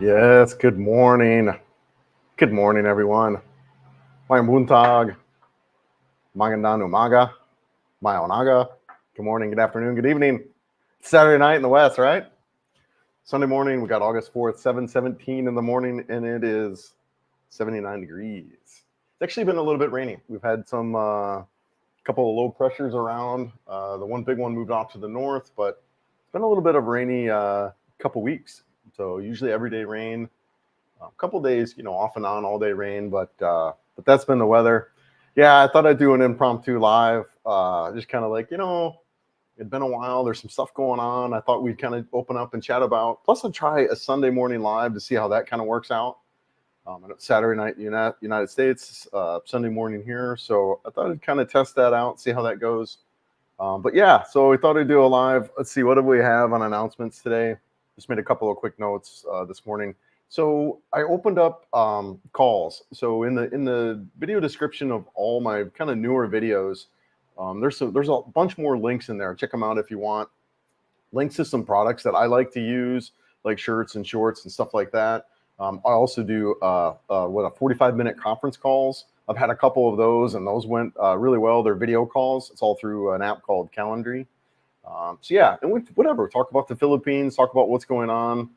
Yes, good morning. Good morning, everyone. May buntag, magandang umaga, mayonaga. Good morning, good afternoon, good evening. It's Saturday night in the West, right? Sunday morning, we got August 4th, 7:17 in the morning, and it is 79 degrees. It's actually been a little bit rainy. We've had some couple of low pressures around. The one big one moved off to the north, but it's been a little bit of rainy couple weeks. So usually everyday rain. A couple days, off and on, all day rain, but that's been the weather. Yeah, I thought I'd do an impromptu live, just kind of like it'd been a while. There's some stuff going on. I thought we'd kind of open up and chat about. Plus, I'd try a Sunday morning live to see how that kind of works out. And it's Saturday night, United States, Sunday morning here. So I thought I'd kind of test that out, see how that goes. But yeah, so we thought I'd do a live. Let's see, what do we have on announcements today? Just made a couple of quick notes this morning. So I opened up calls. So in the video description of all my kind of newer videos, there's a bunch more links in there. Check them out if you want. Links to some products that I like to use, like shirts and shorts and stuff like that. I also do 45-minute conference calls. I've had a couple of those, and those went really well. They're video calls. It's all through an app called Calendly. So yeah, and whatever. Talk about the Philippines. Talk about what's going on.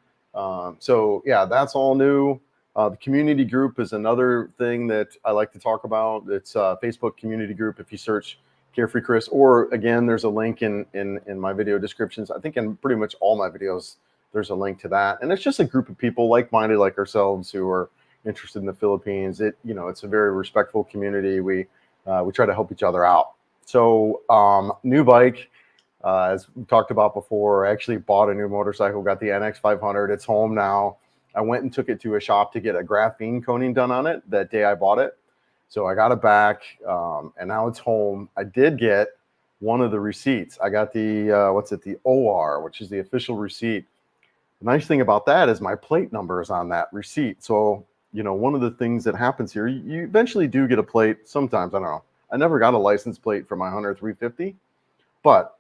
So yeah, that's all new. The community group is another thing that I like to talk about. It's a Facebook community group. If you search Carefree Chris, or again, there's a link in my video descriptions. I think in pretty much all my videos, there's a link to that. And it's just a group of people like-minded like ourselves who are interested in the Philippines. It's a very respectful community. We try to help each other out. So new bike. As we talked about before, I actually bought a new motorcycle, got the NX 500. It's home now. I went and took it to a shop to get a graphene coating done on it that day I bought it. So I got it back, and now it's home. I did get one of the receipts. I got the, the OR, which is the official receipt. The nice thing about that is my plate number is on that receipt. So, one of the things that happens here, you eventually do get a plate sometimes. I don't know. I never got a license plate for my Hunter 350, but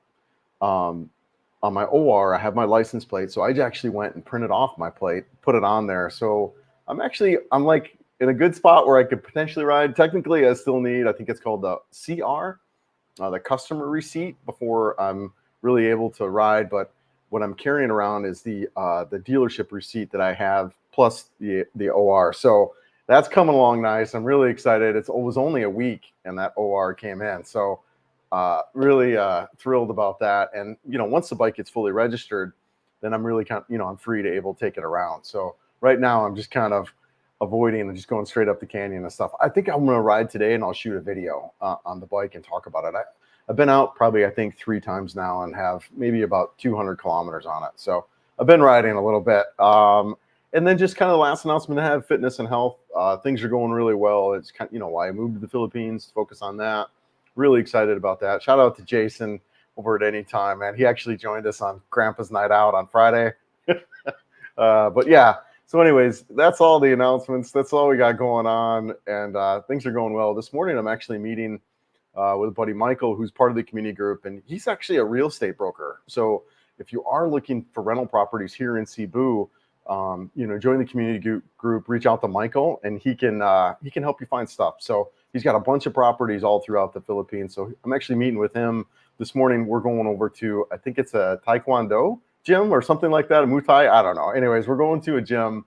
on my OR, I have my license plate. So I actually went and printed off my plate, put it on there. So I'm like in a good spot where I could potentially ride. Technically, I still need, I think it's called the CR, the customer receipt, before I'm really able to ride. But what I'm carrying around is the dealership receipt that I have, plus the OR. So that's coming along nice. I'm really excited. It was only a week and that OR came in. So really thrilled about that. And, once the bike gets fully registered, then I'm really I'm free to able to take it around. So right now I'm just kind of avoiding and just going straight up the canyon and stuff. I think I'm going to ride today and I'll shoot a video on the bike and talk about it. I've been out probably, I think, 3 times now and have maybe about 200 kilometers on it. So I've been riding a little bit. And then just kind of the last announcement I have, fitness and health. Things are going really well. It's kind of, why I moved to the Philippines to focus on that. Really excited about that. Shout out to Jason over at Anytime, man. He actually joined us on Grandpa's Night Out on Friday. But yeah, so anyways, that's all the announcements. That's all we got going on, and things are going well. This morning, I'm actually meeting with a buddy, Michael, who's part of the community group, and he's actually a real estate broker. So if you are looking for rental properties here in Cebu, join the community group, reach out to Michael, and he can help you find stuff. So he's got a bunch of properties all throughout the Philippines. So I'm actually meeting with him this morning. We're going over to, I think it's a Taekwondo gym or something like that, a Muay Thai. I don't know. Anyways, we're going to a gym,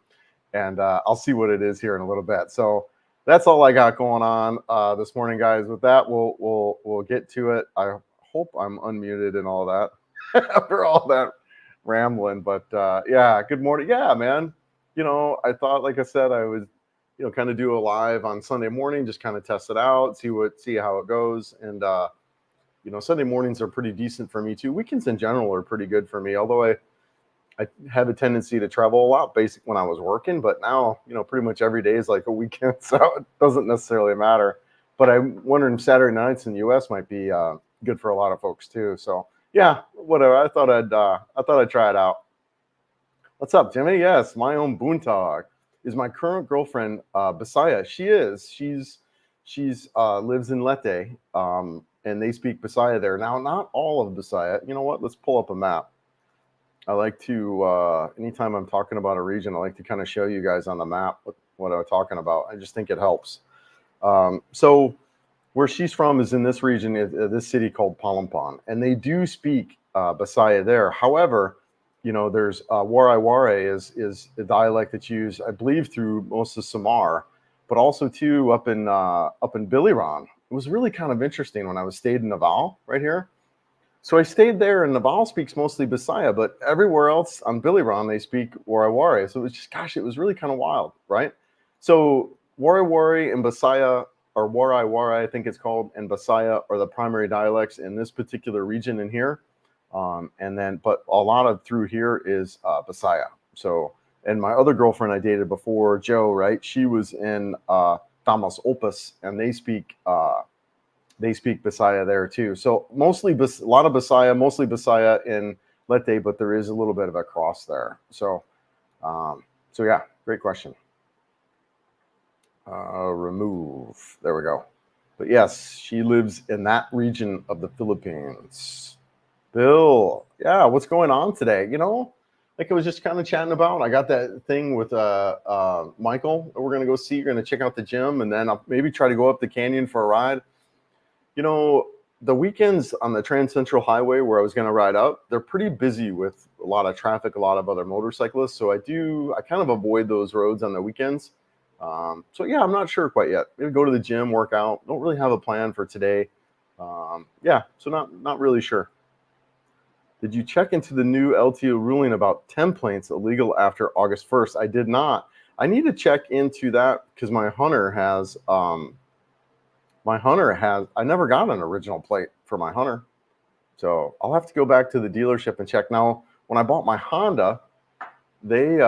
and I'll see what it is here in a little bit. So that's all I got going on this morning, guys. With that, we'll get to it. I hope I'm unmuted and all that after all that rambling. But yeah, good morning. Yeah, man. I thought, like I said, I would kind of do a live on Sunday morning, just kind of test it out, see how it goes. And Sunday mornings are pretty decent for me too. Weekends in general are pretty good for me, although I have a tendency to travel a lot basic when I was working, but now pretty much every day is like a weekend, so it doesn't necessarily matter. But I'm wondering, Saturday nights in the US might be good for a lot of folks too. So yeah, whatever. I thought I'd try it out. What's up, Jimmy? Yes, my own Boontog is my current girlfriend, Bisaya. She's lives in Leyte, and they speak Bisaya there. Now, not all of Bisaya. You know what? Let's pull up a map. I like to, anytime I'm talking about a region, I like to kind of show you guys on the map what I'm talking about. I just think it helps. So where she's from is in this region, this city called Palampon, and they do speak Bisaya there. However, there's Warai Warai is the dialect that's used, I believe, through most of Samar, but also too up in Biliran. It was really kind of interesting when I was stayed in Naval right here. So I stayed there, and Naval speaks mostly Bisaya, but everywhere else on Biliran they speak Warai Warai. So it was just, gosh, it was really kind of wild, right? So Warai Warai and Bisaya, or Warai Warai, I think it's called, and Bisaya are the primary dialects in this particular region in here. But a lot of through here is Bisaya. So, and my other girlfriend I dated before, Jo, right? She was in Tamas Opus, and they speak Bisaya there too. So mostly a lot of Bisaya, mostly Bisaya in Leyte, but there is a little bit of a cross there. So, yeah, great question. Remove. There we go. But yes, she lives in that region of the Philippines. Bill, yeah, what's going on today? Like I was just kind of chatting about. I got that thing with Michael that we're gonna go see. You're gonna check out the gym, and then I'll maybe try to go up the canyon for a ride. The weekends on the Trans Central Highway where I was going to ride up, they're pretty busy with a lot of traffic, a lot of other motorcyclists. So I kind of avoid those roads on the weekends. So yeah, I'm not sure quite yet. Maybe go to the gym, work out. Don't really have a plan for today. Yeah, so not really sure. Did you check into the new LTO ruling about templates illegal after August 1st? I did not. I need to check into that because my Hunter has I never got an original plate for my Hunter. So I'll have to go back to the dealership and check. Now, when I bought my Honda, they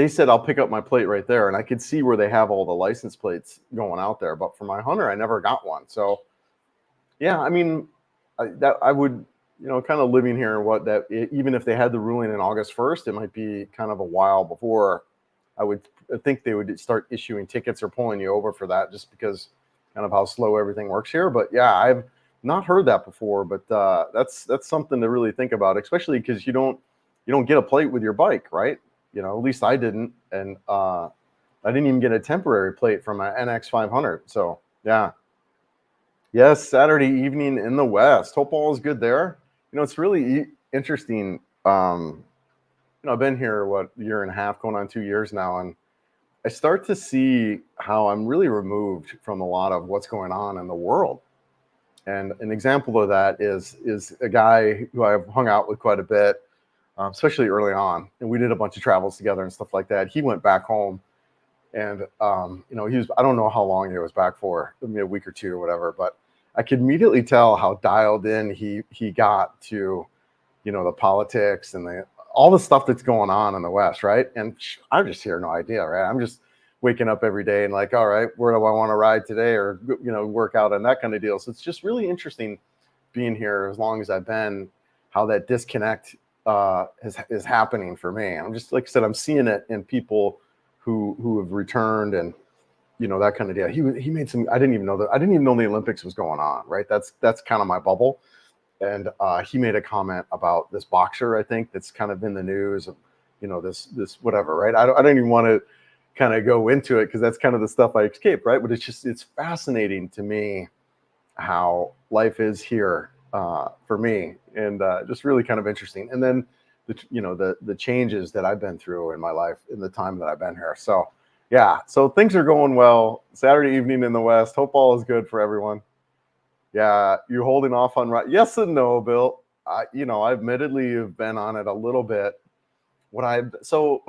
said I'll pick up my plate right there, and I could see where they have all the license plates going out there. But for my Hunter, I never got one. So yeah, I mean, I would, kind of living here, even if they had the ruling in August 1st, it might be kind of a while before I would think they would start issuing tickets or pulling you over for that, just because kind of how slow everything works here. But yeah, I've not heard that before, but that's something to really think about, especially because you don't get a plate with your bike, right? At least I didn't, and I didn't even get a temporary plate from my NX 500. So yeah, yes, Saturday evening in the West. Hope all is good there. It's really interesting. I've been here a year and a half, going on 2 years now, and I start to see how I'm really removed from a lot of what's going on in the world. And an example of that is a guy who I've hung out with quite a bit, especially early on. And we did a bunch of travels together and stuff like that. He went back home, and he was, I don't know how long he was back for, maybe a week or two or whatever, but I could immediately tell how dialed in he got to, the politics and all the stuff that's going on in the West, right? And I'm just here, no idea, right? I'm just waking up every day and like, all right, where do I want to ride today, or work out and that kind of deal. So it's just really interesting being here as long as I've been, how that disconnect is happening for me. I'm just, like I said, I'm seeing it in people who have returned, and that kind of deal. He made some. I didn't even know the Olympics was going on, right? That's kind of my bubble. And he made a comment about this boxer, I think, that's kind of in the news, this whatever, right? I don't even want to kind of go into it because that's kind of the stuff I escape, right? But it's fascinating to me how life is here for me, and just really kind of interesting. And then the changes that I've been through in my life in the time that I've been here. So yeah, so things are going well. Saturday evening in the West. Hope all is good for everyone. Yeah, you're holding off on right? Yes and no, Bill. I admittedly have been on it a little bit. The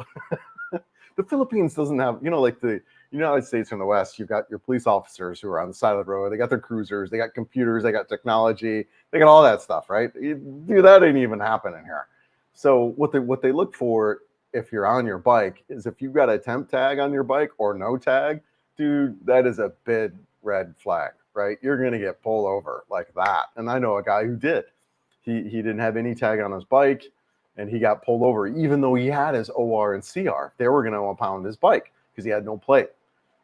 Philippines doesn't have, like the United States in the West, you've got your police officers who are on the side of the road. They got their cruisers, they got computers, they got technology, they got all that stuff, right? That ain't even happening here. So what they look for if you're on your bike is if you've got a temp tag on your bike or no tag, dude, that is a big red flag, right? You're going to get pulled over like that. And I know a guy who did. He didn't have any tag on his bike, and he got pulled over even though he had his OR and CR. They were going to impound his bike because he had no plate.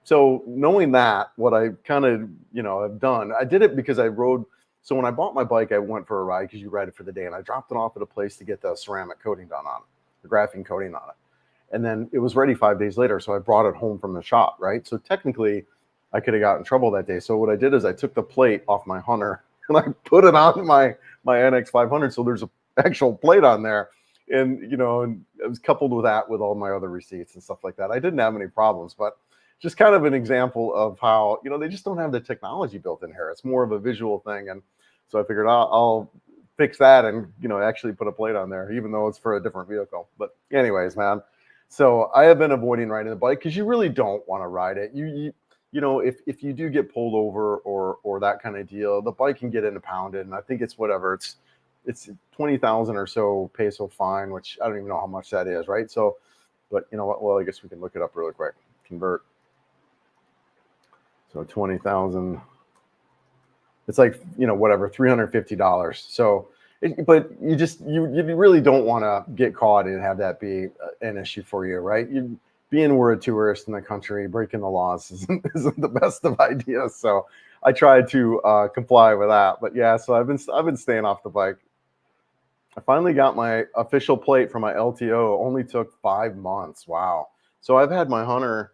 So knowing that, what I kind of, have done, I did it because I rode So when I bought my bike, I went for a ride because you ride it for the day, and I dropped it off at a place to get the ceramic coating done on it, the graphene coating on it. And then it was ready 5 days later. So I brought it home from the shop, right? So technically I could have got in trouble that day. So what I did is I took the plate off my Hunter and I put it on my NX 500. So there's an actual plate on there. And, and it was coupled with that with all my other receipts and stuff like that. I didn't have any problems, but just kind of an example of how, they just don't have the technology built in here. It's more of a visual thing. And so I figured I'll fix that and, actually put a plate on there, even though it's for a different vehicle. But anyways, man. So I have been avoiding riding the bike because you really don't want to ride it. If you do get pulled over or that kind of deal, the bike can get impounded, and I think it's whatever. It's 20,000 or so peso fine, which I don't even know how much that is, right? So, but you know what? Well, I guess we can look it up really quick. Convert. So 20,000. It's like whatever, $350. So. But you really don't want to get caught and have that be an issue for you, right? Being we're a tourist in the country, breaking the laws isn't the best of ideas. So I try to comply with that. But yeah, so I've been staying off the bike. I finally got my official plate for my LTO. Only took 5 months. Wow. So I've had my Hunter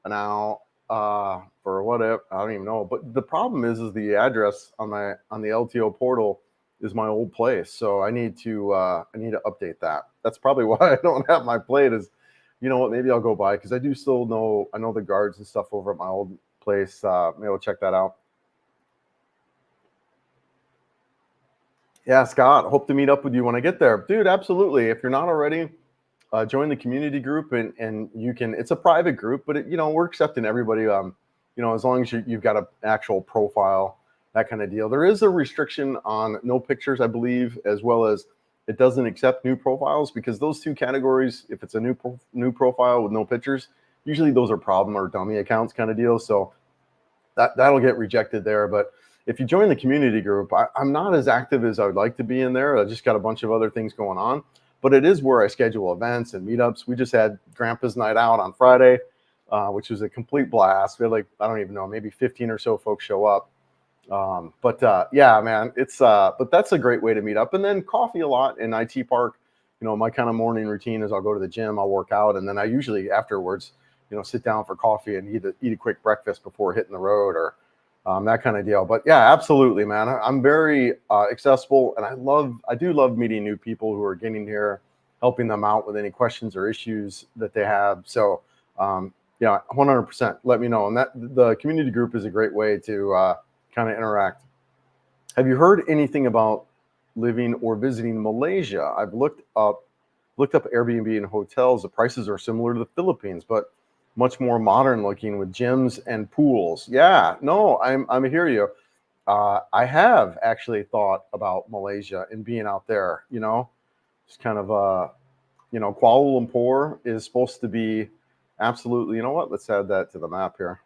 now for whatever, I don't even know. But the problem is the address on the LTO portal is my old place, so I need to update that. That's probably why I don't have my plate. Is, what? Maybe I'll go by because I do still know. I know the guards and stuff over at my old place. Maybe I'll check that out. Yeah, Scott. Hope to meet up with you when I get there, dude. Absolutely. If you're not already, join the community group, and you can. It's a private group, but we're accepting everybody. As long as you've got an actual profile. That kind of deal. There is a restriction on no pictures, I believe, as well as it doesn't accept new profiles, because those two categories, if it's a new profile with no pictures, usually those are problem or dummy accounts kind of deal. So that'll get rejected there. But if you join the community group, I'm not as active as I would like to be in there. I just got a bunch of other things going on, but it is where I schedule events and meetups. We just had Grandpa's Night Out on Friday, which was a complete blast. We had I don't even know, maybe 15 or so folks show up. Yeah, man, but that's a great way to meet up. And then coffee a lot in IT Park. My kind of morning routine is I'll go to the gym, I'll work out, and then I usually afterwards, sit down for coffee and eat a quick breakfast before hitting the road or that kind of deal. But yeah, absolutely, man. I'm very accessible, and I do love meeting new people who are getting here, helping them out with any questions or issues that they have. So yeah, 100%. Let me know. And that the community group is a great way to kind of interact. Have you heard anything about living or visiting Malaysia? I've looked up Airbnb and hotels. The prices are similar to the Philippines, but much more modern looking with gyms and pools. Yeah, no, I hear you. I have actually thought about Malaysia and being out there. It's kind of Kuala Lumpur is supposed to be absolutely. You know what? Let's add that to the map here.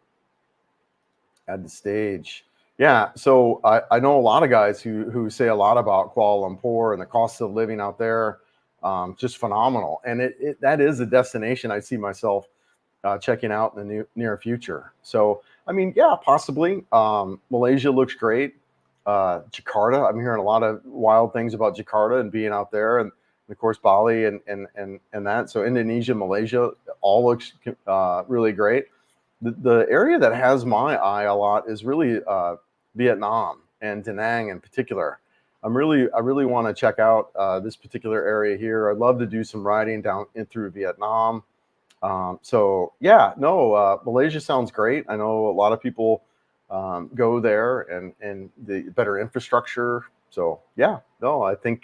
Add the stage. Yeah, so I know a lot of guys who say a lot about Kuala Lumpur and the cost of living out there, just phenomenal. And that is a destination I see myself checking out in the near future. So, I mean, yeah, possibly. Malaysia looks great. Jakarta, I'm hearing a lot of wild things about Jakarta and being out there, and of course Bali and that. So Indonesia, Malaysia, all looks really great. The area that has my eye a lot is really Vietnam and Da Nang in particular. I really want to check out this particular area here. I'd love to do some riding down in through Vietnam. So yeah, no, Malaysia sounds great. I know a lot of people go there and the better infrastructure. So yeah, no, I think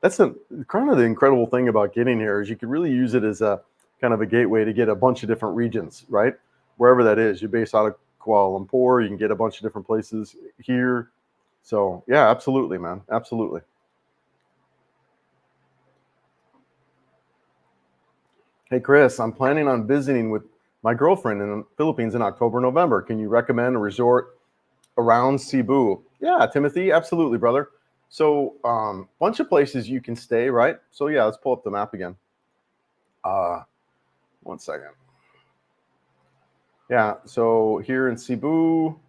that's kind of the incredible thing about getting here is you could really use it as a kind of a gateway to get a bunch of different regions, right? Wherever that is, you're based out of Kuala Lumpur, you can get a bunch of different places here. So yeah, absolutely, man. Absolutely. Hey, Chris, I'm planning on visiting with my girlfriend in the Philippines in October, November. Can you recommend a resort around Cebu? Yeah, Timothy, absolutely, brother. So bunch of places you can stay, right? So yeah, let's pull up the map again. 1 second. Yeah, so here in Cebu,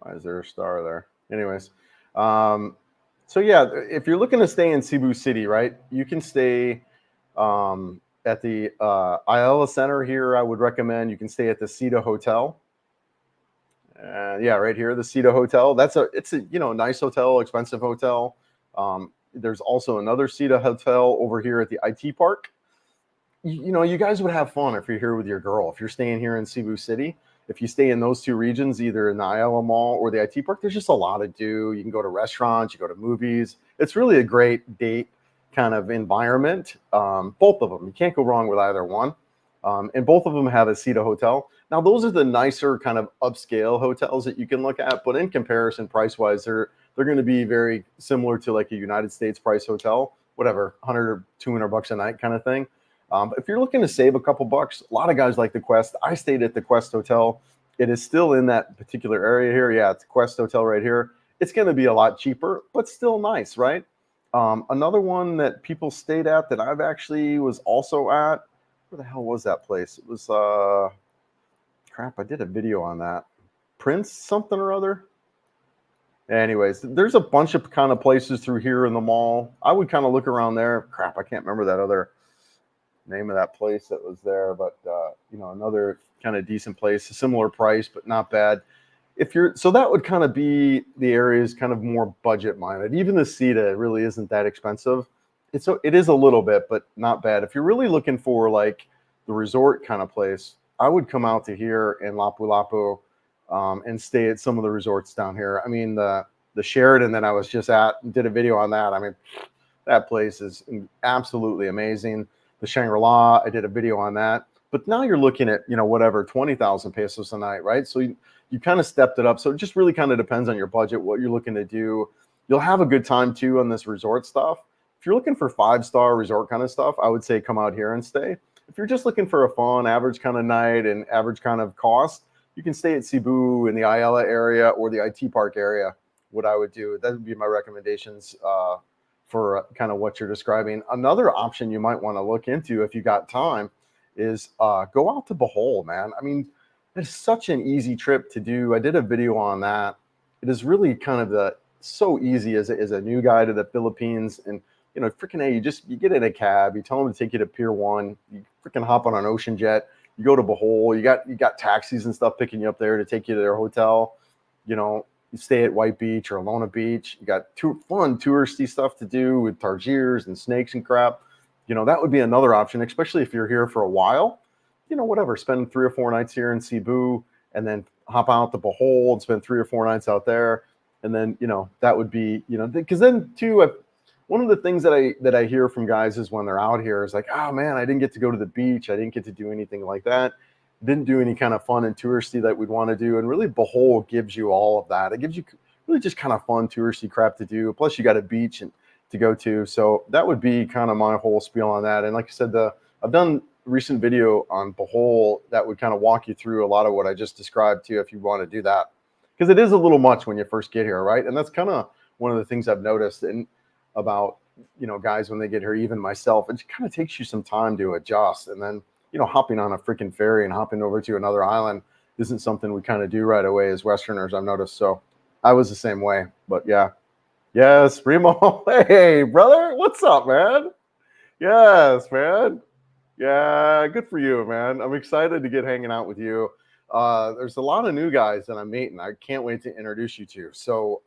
Why is there a star there? Anyways, so yeah, if you're looking to stay in Cebu City, right, you can stay at the Ayala Center here. I would recommend you can stay at the Cedar Hotel. Yeah, right here, the Cedar Hotel. It's a nice hotel, expensive hotel. There's also another Cedar Hotel over here at the IT Park. You guys would have fun if you're here with your girl. If you're staying here in Cebu City, if you stay in those two regions, either in the Ayala Mall or the IT Park, there's just a lot to do. You can go to restaurants, you go to movies. It's really a great date kind of environment. Both of them, you can't go wrong with either one. And both of them have a Cedar Hotel. Now, those are the nicer kind of upscale hotels that you can look at, but in comparison, price-wise, they're going to be very similar to like a United States price hotel, whatever, 100 or 200 bucks a night kind of thing. If you're looking to save a couple bucks, a lot of guys like the Quest. I stayed at the Quest Hotel. It is still in that particular area here. Yeah, it's Quest Hotel right here. It's going to be a lot cheaper, but still nice, right? Another one that people stayed at that I've actually was also at. Where the hell was that place? It was crap. I did a video on that. Prince something or other. Anyways, there's a bunch of kind of places through here in the mall. I would kind of look around there. Crap, I can't remember that other name of that place that was there, but another kind of decent place, a similar price, but not bad. So that would kind of be the areas kind of more budget minded. Even the Cedar really isn't that expensive. It is a little bit, but not bad. If you're really looking for like the resort kind of place, I would come out to here in Lapu-Lapu and stay at some of the resorts down here. I mean, the Sheraton that I was just at, did a video on that. I mean, that place is absolutely amazing. The Shangri-La, I did a video on that. But now you're looking at, whatever, 20,000 pesos a night, right? So you kind of stepped it up. So it just really kind of depends on your budget, what you're looking to do. You'll have a good time too on this resort stuff. If you're looking for 5-star resort kind of stuff, I would say come out here and stay. If you're just looking for a fun, average kind of night and average kind of cost, you can stay at Cebu in the Ayala area or the IT Park area. What I would do, that would be my recommendations for kind of what you're describing. Another option you might want to look into if you got time is go out to Bohol, man. I mean, it's such an easy trip to do. I did a video on that. It is really kind of so easy as a new guy to the Philippines. And, freaking hey, you get in a cab, you tell them to take you to Pier 1, you freaking hop on an ocean jet, you go to Bohol, you got taxis and stuff picking you up there to take you to their hotel. You stay at White Beach or Alona Beach. You got fun touristy stuff to do with tarsiers and snakes and crap. That would be another option, especially if you're here for a while. Whatever, spend 3 or 4 nights here in Cebu and then hop out to Bohol and spend 3 or 4 nights out there. And then, that would be, because then too, one of the things that I hear from guys is when they're out here is like, oh man, I didn't get to go to the beach. I didn't get to do anything like that. Didn't do any kind of fun and touristy that we'd want to do. And really Bohol gives you all of that. It gives you really just kind of fun touristy crap to do. Plus you got a beach to go to. So that would be kind of my whole spiel on that. And like I said, I've done a recent video on Bohol that would kind of walk you through a lot of what I just described too, if you want to do that. Because it is a little much when you first get here, right? And that's kind of one of the things I've noticed about, guys when they get here, even myself, it kind of takes you some time to adjust. And then, hopping on a freaking ferry and hopping over to another island isn't something we kind of do right away as Westerners, I've noticed. So I was the same way, but yeah. Yes, Remo. Hey, brother. What's up, man? Yes, man. Yeah, good for you, man. I'm excited to get hanging out with you. There's a lot of new guys that I'm meeting. I can't wait to introduce you to. So,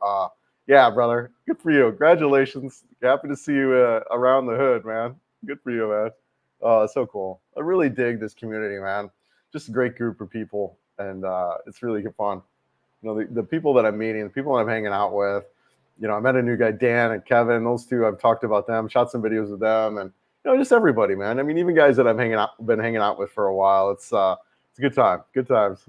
yeah, brother. Good for you. Congratulations. Happy to see you around the hood, man. Good for you, man. Oh, it's so cool. I really dig this community, man. Just a great group of people, and it's really good fun. The people that I'm meeting, the people I'm hanging out with. I met a new guy, Dan and Kevin. Those two, I've talked about them, shot some videos with them, and just everybody, man. I mean, even guys that I've been hanging out with for a while. It's a good time. Good times.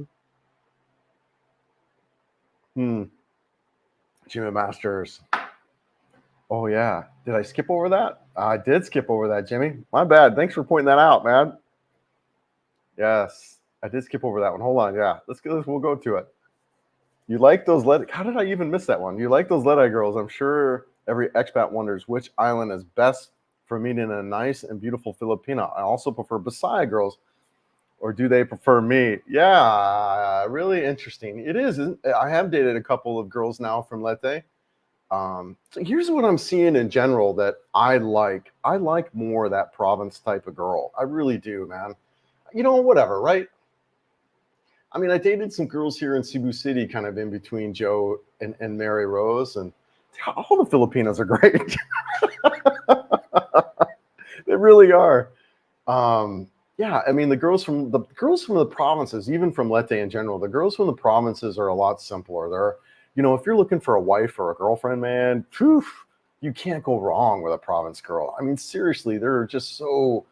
Jimmy Masters. Oh yeah. Did I skip over that? I did skip over that, Jimmy. My bad. Thanks for pointing that out, man. Yes, I did skip over that one. Hold on. Yeah, we'll go to it. You like those how did I even miss that one? You like those lead-eye girls? I'm sure every expat wonders which island is best for meeting a nice and beautiful Filipina. I also prefer Bisaya girls. or do they prefer me? Yeah, really interesting. It is. I have dated a couple of girls now from Leyte. So here's what I'm seeing in general that I like. I like more of that province type of girl. I really do, man. Whatever, right? I mean, I dated some girls here in Cebu City, kind of in between Joe and Mary Rose, and all the Filipinos are great. They really are. Yeah, I mean, the girls from the provinces, even from Leyte in general, the girls from the provinces are a lot simpler. They're, if you're looking for a wife or a girlfriend, man, phew, you can't go wrong with a province girl. I mean, seriously, they're just so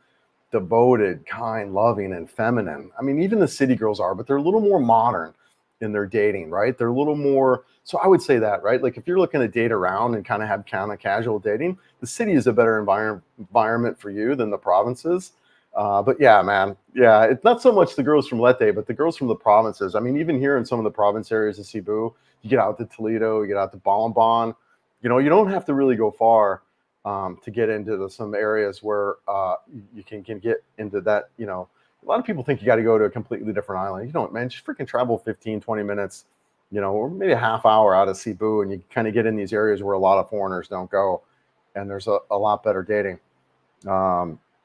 devoted, kind, loving, and feminine. I mean, even the city girls are, but they're a little more modern in their dating, right? They're a little more. So I would say that, right? Like if you're looking to date around and kind of have kind of casual dating, the city is a better environment for you than the provinces. But yeah, man, yeah, it's not so much the girls from Leyte, but the girls from the provinces. I mean, even here in some of the province areas of Cebu, you get out to Toledo, you get out to Balambon, you don't have to really go far to get into some areas where you can get into that. A lot of people think you got to go to a completely different island. You don't, man, just freaking travel 15, 20 minutes, or maybe a half hour out of Cebu, and you kind of get in these areas where a lot of foreigners don't go, and there's a lot better dating.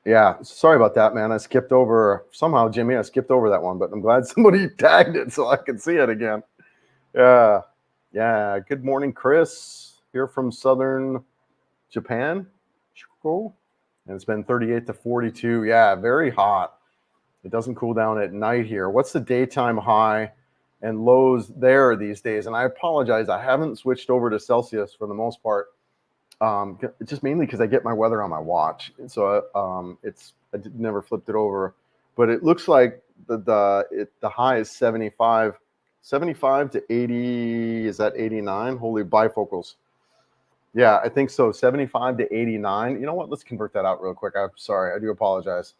Yeah, sorry about that, man. I skipped over somehow, Jimmy. I skipped over that one, but I'm glad somebody tagged it so I can see it again. Yeah, yeah. Good morning, Chris. Here from Southern Japan. Cool. And it's been 38 to 42. Yeah, very hot. It doesn't cool down at night here. What's the daytime high and lows there these days? And I apologize, I haven't switched over to Celsius for the most part. Just mainly because I get my weather on my watch, so I never flipped it over, but it looks like the high is 75 to 80. Is that 89? Holy bifocals. Yeah, I think so. 75 to 89. You know what? Let's convert that out real quick. I'm sorry. I do apologize.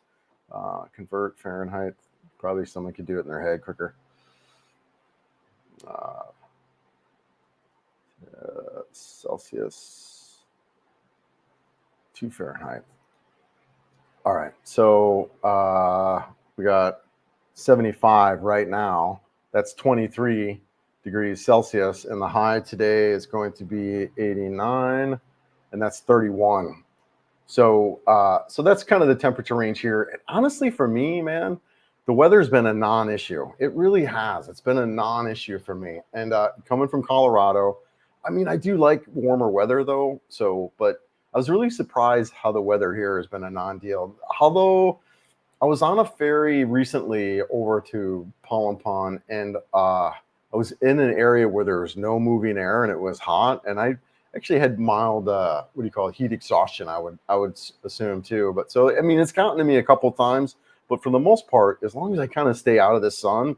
Convert Fahrenheit. Probably someone could do it in their head quicker. Celsius to Fahrenheit. All right. So we got 75 right now. That's 23 degrees Celsius. And the high today is going to be 89. And that's 31. So that's kind of the temperature range here. And honestly, for me, man, the weather's been a non-issue. It really has. It's been a non-issue for me. And coming from Colorado, I mean, I do like warmer weather though. But I was really surprised how the weather here has been a non-deal. Although I was on a ferry recently over to Palawan, and I was in an area where there was no moving air and it was hot, and I actually had mild heat exhaustion, I would assume too. But so I mean, it's gotten to me a couple times, but for the most part, as long as I kind of stay out of the sun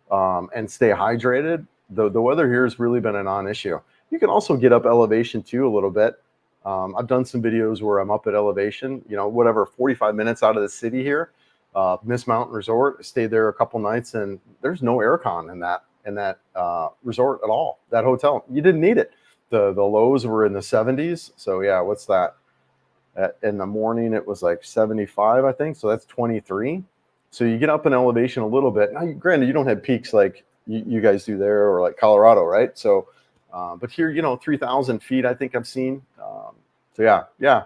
and stay hydrated, the weather here has really been a non-issue. You can also get up elevation too a little bit. I've done some videos where I'm up at elevation, 45 minutes out of the city here, Miss Mountain Resort. I stayed there a couple nights, and there's no aircon in that resort at all. That hotel, you didn't need it. The lows were in the 70s. So yeah, what's that? In the morning it was like 75, I think. So that's 23. So you get up in elevation a little bit. Now, granted, you don't have peaks like you guys do there, or like Colorado, right? So, but here, 3,000 feet, I think I've seen. So yeah.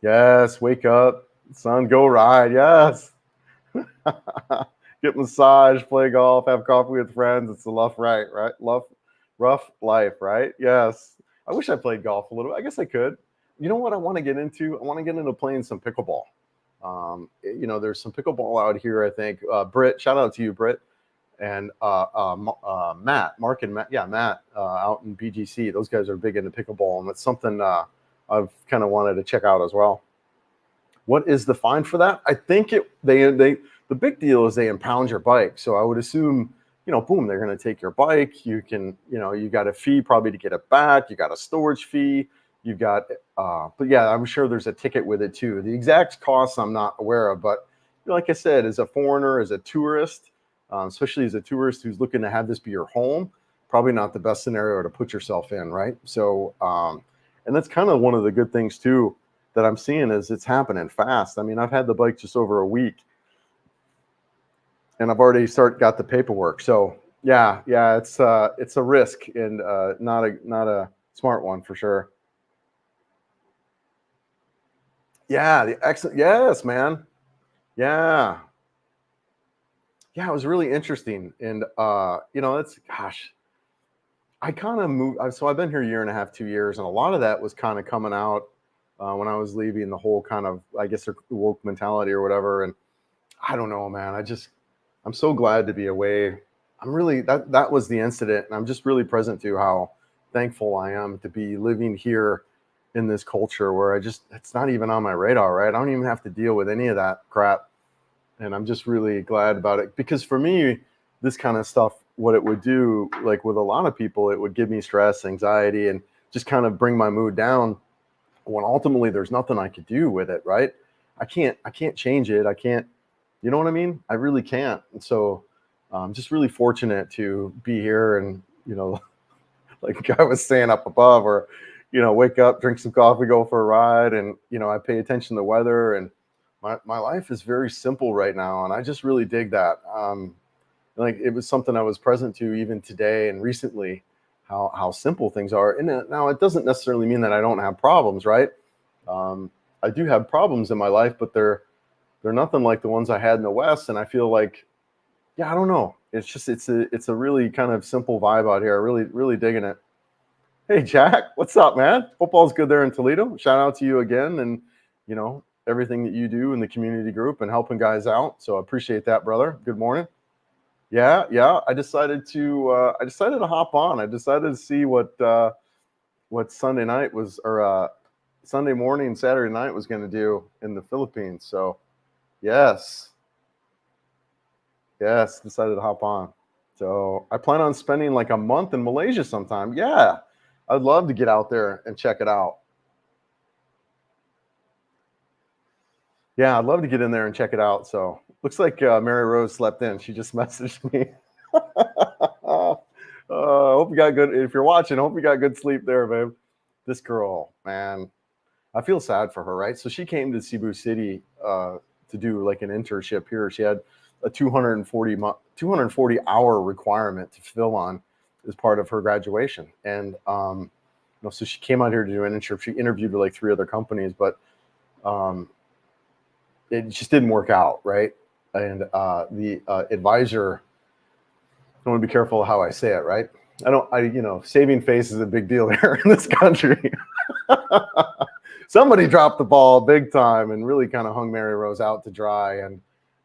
Yes, wake up, son, go ride. Yes. Get massage, play golf, have coffee with friends. It's a rough life, right? Yes. I wish I played golf a little bit. I guess I could. You know what I want to get into? I want to get into playing some pickleball. There's some pickleball out here, I think. Britt, shout out to you, Britt. And Matt, Mark and Matt, Matt out in BGC. Those guys are big into pickleball, and it's something I've kind of wanted to check out as well. What is the fine for that? I think the big deal is they impound your bike. So I would assume, boom, they're going to take your bike. You can, you got a fee probably to get it back. You got a storage fee. You've got, but yeah, I'm sure there's a ticket with it too. The exact costs I'm not aware of, but like I said, as a foreigner, as a tourist, especially as a tourist who's looking to have this be your home, probably not the best scenario to put yourself in, right? So, and that's kind of one of the good things too that I'm seeing is it's happening fast. I mean, I've had the bike just over a week, and I've already got the paperwork. So yeah, it's a risk, and not a smart one for sure. Yeah, the excellent. Yes, man. Yeah, yeah, it was really interesting, and it's gosh, I kind of moved. So I've been here a year and a half, 2 years, and a lot of that was kind of coming out when I was leaving the whole kind of, I guess, the woke mentality or whatever. And I don't know, man. I'm so glad to be away. I'm really that was the incident, and I'm just really present to how thankful I am to be living here in this culture where it's not even on my radar, right? I don't even have to deal with any of that crap, and I'm just really glad about it, because for me, this kind of stuff, what it would do, like with a lot of people, it would give me stress, anxiety, and just kind of bring my mood down, when ultimately there's nothing I could do with it, right? I can't change it. I can't, you know what I mean? I really can't. And so I'm just really fortunate to be here, and, like I was saying up above, or, wake up, drink some coffee, go for a ride. And, I pay attention to the weather, and my life is very simple right now. And I just really dig that. Like it was something I was present to even today and recently, how simple things are. And now it doesn't necessarily mean that I don't have problems, right? Um, I do have problems in my life, but they're nothing like the ones I had in the West. And I feel like, yeah, I don't know. It's a really kind of simple vibe out here. Really, really digging it. Hey Jack, what's up, man? Football's good there in Toledo. Shout out to you again, and everything that you do in the community group and helping guys out. So I appreciate that, brother. Good morning. Yeah. I decided to hop on. I decided to see what Sunday night was, or Sunday morning, Saturday night was going to do in the Philippines. So yes, decided to hop on. So I plan on spending like a month in Malaysia sometime. Yeah, I'd love to get out there and check it out. Yeah, I'd love to get in there and check it out. So looks like Mary Rose slept in. She just messaged me. Hope you got good. If you're watching, hope you got good sleep there, babe. This girl, man, I feel sad for her, right? So she came to Cebu City to do like an internship here. She had a 240 hour requirement to fill on as part of her graduation, and so she came out here to do an internship. She interviewed with like 3 other companies, but um, it just didn't work out, right? And the advisor, I want to be careful how I say it, right? Saving face is a big deal here in this country. Somebody dropped the ball big time and really kind of hung Mary Rose out to dry. And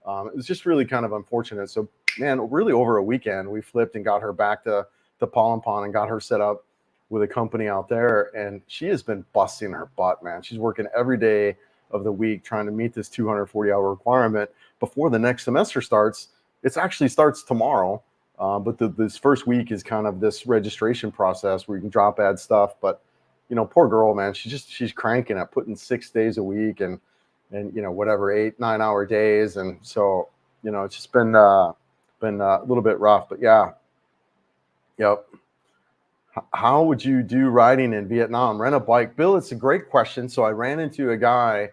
it was just really kind of unfortunate. So, man, really over a weekend, we flipped and got her back to Palampon and got her set up with a company out there. And she has been busting her butt, man. She's working every day of the week trying to meet this 240-hour requirement before the next semester starts. It actually starts tomorrow. But this first week is kind of this registration process where you can drop add stuff. But, poor girl, man, she's cranking it, putting 6 days a week and whatever, 8-9 hour days. And so, it's just been a little bit rough, but yeah. Yep. How would you do riding in Vietnam? Rent a bike. Bill, it's a great question. So I ran into a guy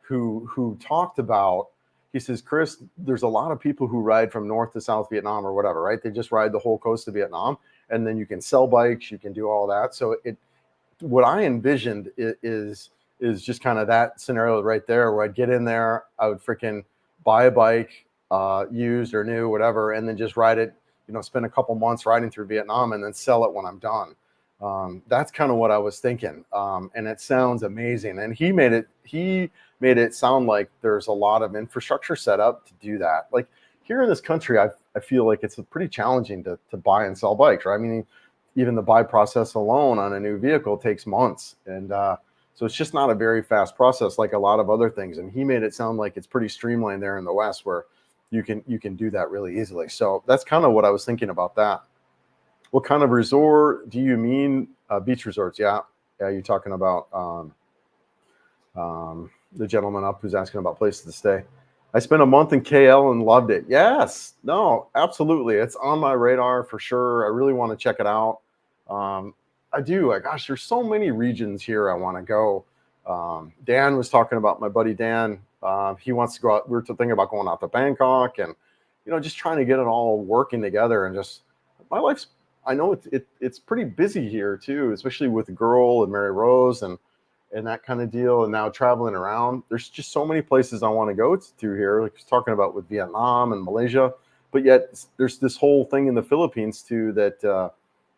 who talked about, he says, Chris, there's a lot of people who ride from North to South Vietnam or whatever, right? They just ride the whole coast of Vietnam, and then you can sell bikes, you can do all that. So what I envisioned is just kind of that scenario right there, where I'd get in there, I would freaking buy a bike, used or new, whatever, and then just ride it, spend a couple months riding through Vietnam and then sell it when I'm done. That's kind of what I was thinking. And it sounds amazing. And he made it sound like there's a lot of infrastructure set up to do that. Like here in this country, I feel like it's pretty challenging to buy and sell bikes, right? I mean, even the buy process alone on a new vehicle takes months. And so it's just not a very fast process like a lot of other things. And he made it sound like it's pretty streamlined there in the West, where you can do that really easily. So that's kind of what I was thinking about that. What kind of resort do you mean? Beach resorts. Yeah. You're talking about the gentleman up who's asking about places to stay. I spent a month in KL and loved it. Yes. No, absolutely. It's on my radar for sure. I really want to check it out. I do. Gosh, there's so many regions here I want to go. Dan was talking about, my buddy Dan. He wants to go out. We were thinking about going out to Bangkok, and just trying to get it all working together, and just my life's, I know it's pretty busy here too, especially with the girl and Mary Rose and that kind of deal. And now traveling around, there's just so many places I want to go to here, like I was talking about with Vietnam and Malaysia, but yet there's this whole thing in the Philippines too that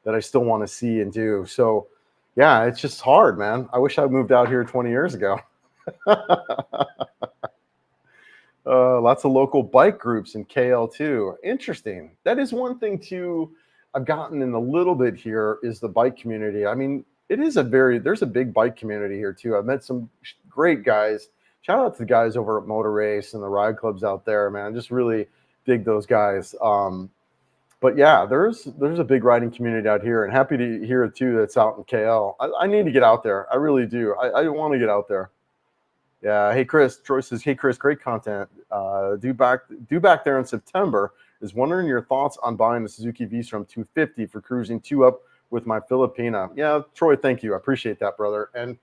I still want to see and do. So yeah, it's just hard, man. I wish I moved out here 20 years ago. Lots of local bike groups in KL too. Interesting. That is one thing too I've gotten in a little bit here, is the bike community. I mean, there's a big bike community here too. I've met some great guys. Shout out to the guys over at Motor Race and the ride clubs out there, man. I just really dig those guys. But yeah, there's a big riding community out here, and happy to hear it too that's out in KL. I need to get out there. I really do. I want to get out there. Yeah. Hey, Chris. Troy says, "Hey, Chris, great content. Due back there in September. Is wondering your thoughts on buying the Suzuki V-Strom 250 for cruising 2-up with my Filipina." Yeah, Troy, thank you. I appreciate that, brother. And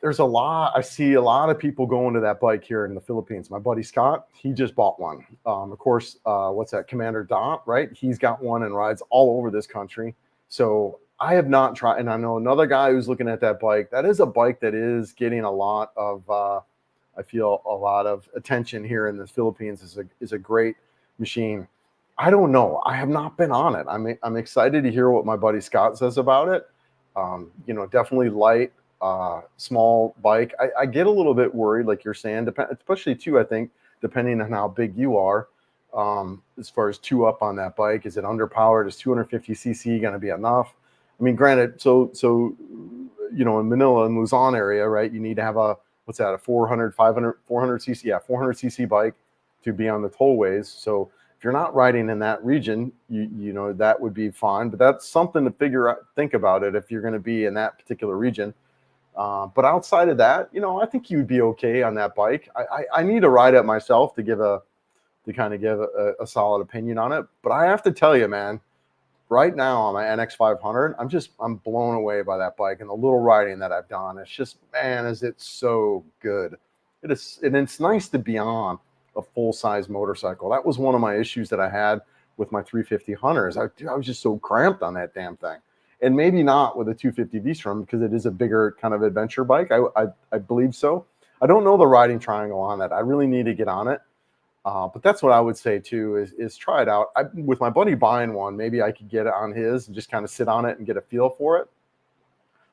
I see a lot of people going to that bike here in the Philippines. My buddy Scott, he just bought one. Of course, what's that? Commander Dot, right? He's got one and rides all over this country. So I have not tried, and I know another guy who's looking at that bike. That is a bike that is getting a lot of, I feel, a lot of attention here in the Philippines. Is a great machine. I don't know. I have not been on it. I'm excited to hear what my buddy Scott says about it. Definitely light, small bike. I get a little bit worried, like you're saying, especially too, I think, depending on how big you are, as far as 2-up on that bike. Is it underpowered? Is 250cc going to be enough? I mean, granted, so in Manila and Luzon area, right, you need to have a 400cc, yeah, 400cc bike to be on the tollways. So if you're not riding in that region, that would be fine. But that's something to think about it if you're going to be in that particular region. But outside of that, I think you would be okay on that bike. I need to ride it myself to kind of give a solid opinion on it. But I have to tell you, man, right now on my NX 500, I'm blown away by that bike and the little riding that I've done. It's just, man, is it so good. It is, and it's nice to be on a full-size motorcycle. That was one of my issues that I had with my 350 Hunters. I was just so cramped on that damn thing. And maybe not with a 250 V-Strom, because it is a bigger kind of adventure bike. I believe so. I don't know the riding triangle on that. I really need to get on it. But that's what I would say too, is try it out. With my buddy buying one, maybe I could get it on his and just kind of sit on it and get a feel for it.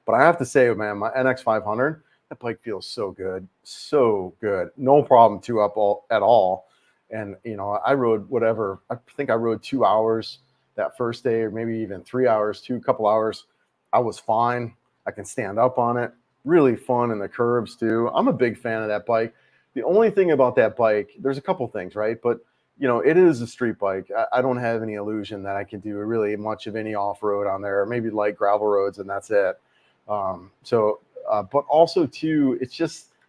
But I have to say, man, my NX 500, that bike feels so good. So good. No problem 2-up at all. And, I rode whatever. I think I rode 2 hours that first day, or maybe even 3 hours, couple hours. I was fine. I can stand up on it. Really fun in the curves too. I'm a big fan of that bike. The only thing about that bike, there's a couple things, right? But, it is a street bike. I don't have any illusion that I can do really much of any off-road on there, maybe light gravel roads, and that's it. But also too,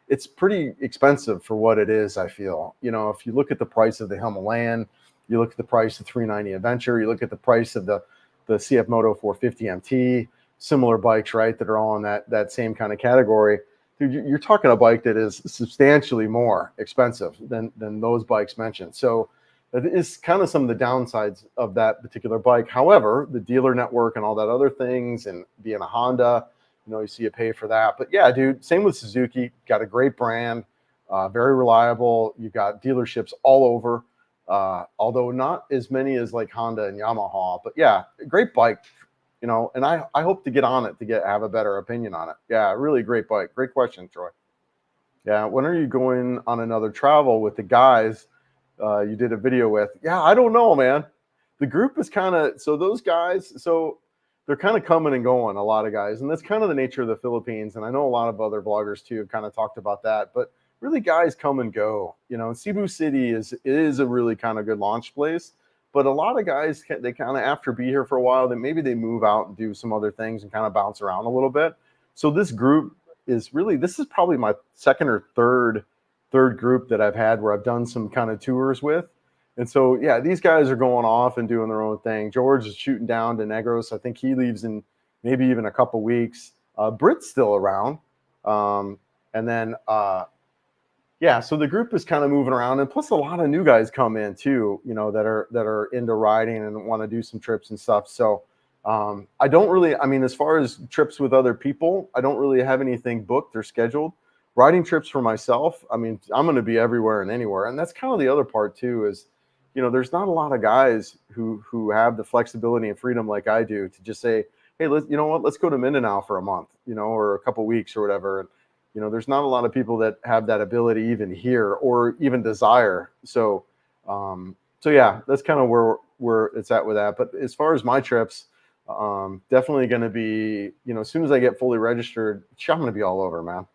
it's pretty expensive for what it is, I feel. If you look at the price of the Himalayan, you look at the price of 390 Adventure, you look at the price of the CF Moto 450 MT, similar bikes, right, that are all in that same kind of category. Dude, you're talking a bike that is substantially more expensive than those bikes mentioned. So that is kind of some of the downsides of that particular bike. However, the dealer network and all that other things, and being a Honda, you see you pay for that. But yeah, dude, same with Suzuki. Got a great brand, very reliable. You've got dealerships all over, although not as many as like Honda and Yamaha. But yeah, great bike. And I hope to get on it to have a better opinion on it. Yeah, really great bike. Great question, Troy. Yeah, when are you going on another travel with the guys you did a video with? Yeah, I don't know, man. The group is kind of, so those guys, so they're kind of coming and going, a lot of guys. And that's kind of the nature of the Philippines. And I know a lot of other vloggers too have kind of talked about that. But really, guys come and go. Cebu City is a really kind of good launch place. But a lot of guys, they kind of, after be here for a while, then maybe they move out and do some other things and kind of bounce around a little bit. So this group this is probably my second or third group that I've had where I've done some kind of tours with. And so, yeah, these guys are going off and doing their own thing. George is shooting down to Negros. I think he leaves in maybe even a couple weeks. Britt's still around. And then, yeah, so the group is kind of moving around, and plus a lot of new guys come in too, that are into riding and want to do some trips and stuff. So I don't really, I mean, as far as trips with other people, I don't really have anything booked or scheduled. Riding trips for myself, I mean, I'm going to be everywhere and anywhere, and that's kind of the other part too. Is there's not a lot of guys who have the flexibility and freedom like I do to just say, hey, let's go to Mindanao for a month, or a couple weeks or whatever. There's not a lot of people that have that ability even here or even desire. So yeah, that's kind of where it's at with that. But as far as my trips, definitely going to be, as soon as I get fully registered, I'm going to be all over, man.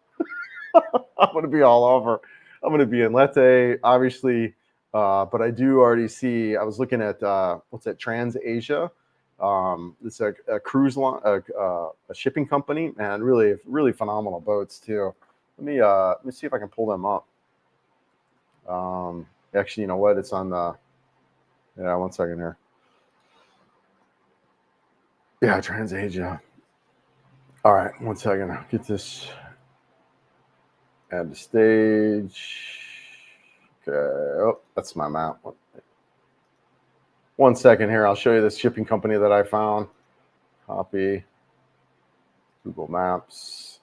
I'm going to be all over. I'm going to be in Leyte, obviously. But I do already see, I was looking at, what's that, TransAsia. It's a cruise line, a shipping company, and really, really phenomenal boats too. Let me see if I can pull them up. Actually, you know what? It's on the, yeah, one second here. Yeah, TransAsia. All right, one second. I'll get this. Add the stage. Okay. Oh, that's my map. One second here. I'll show you this shipping company that I found. Copy. Google Maps.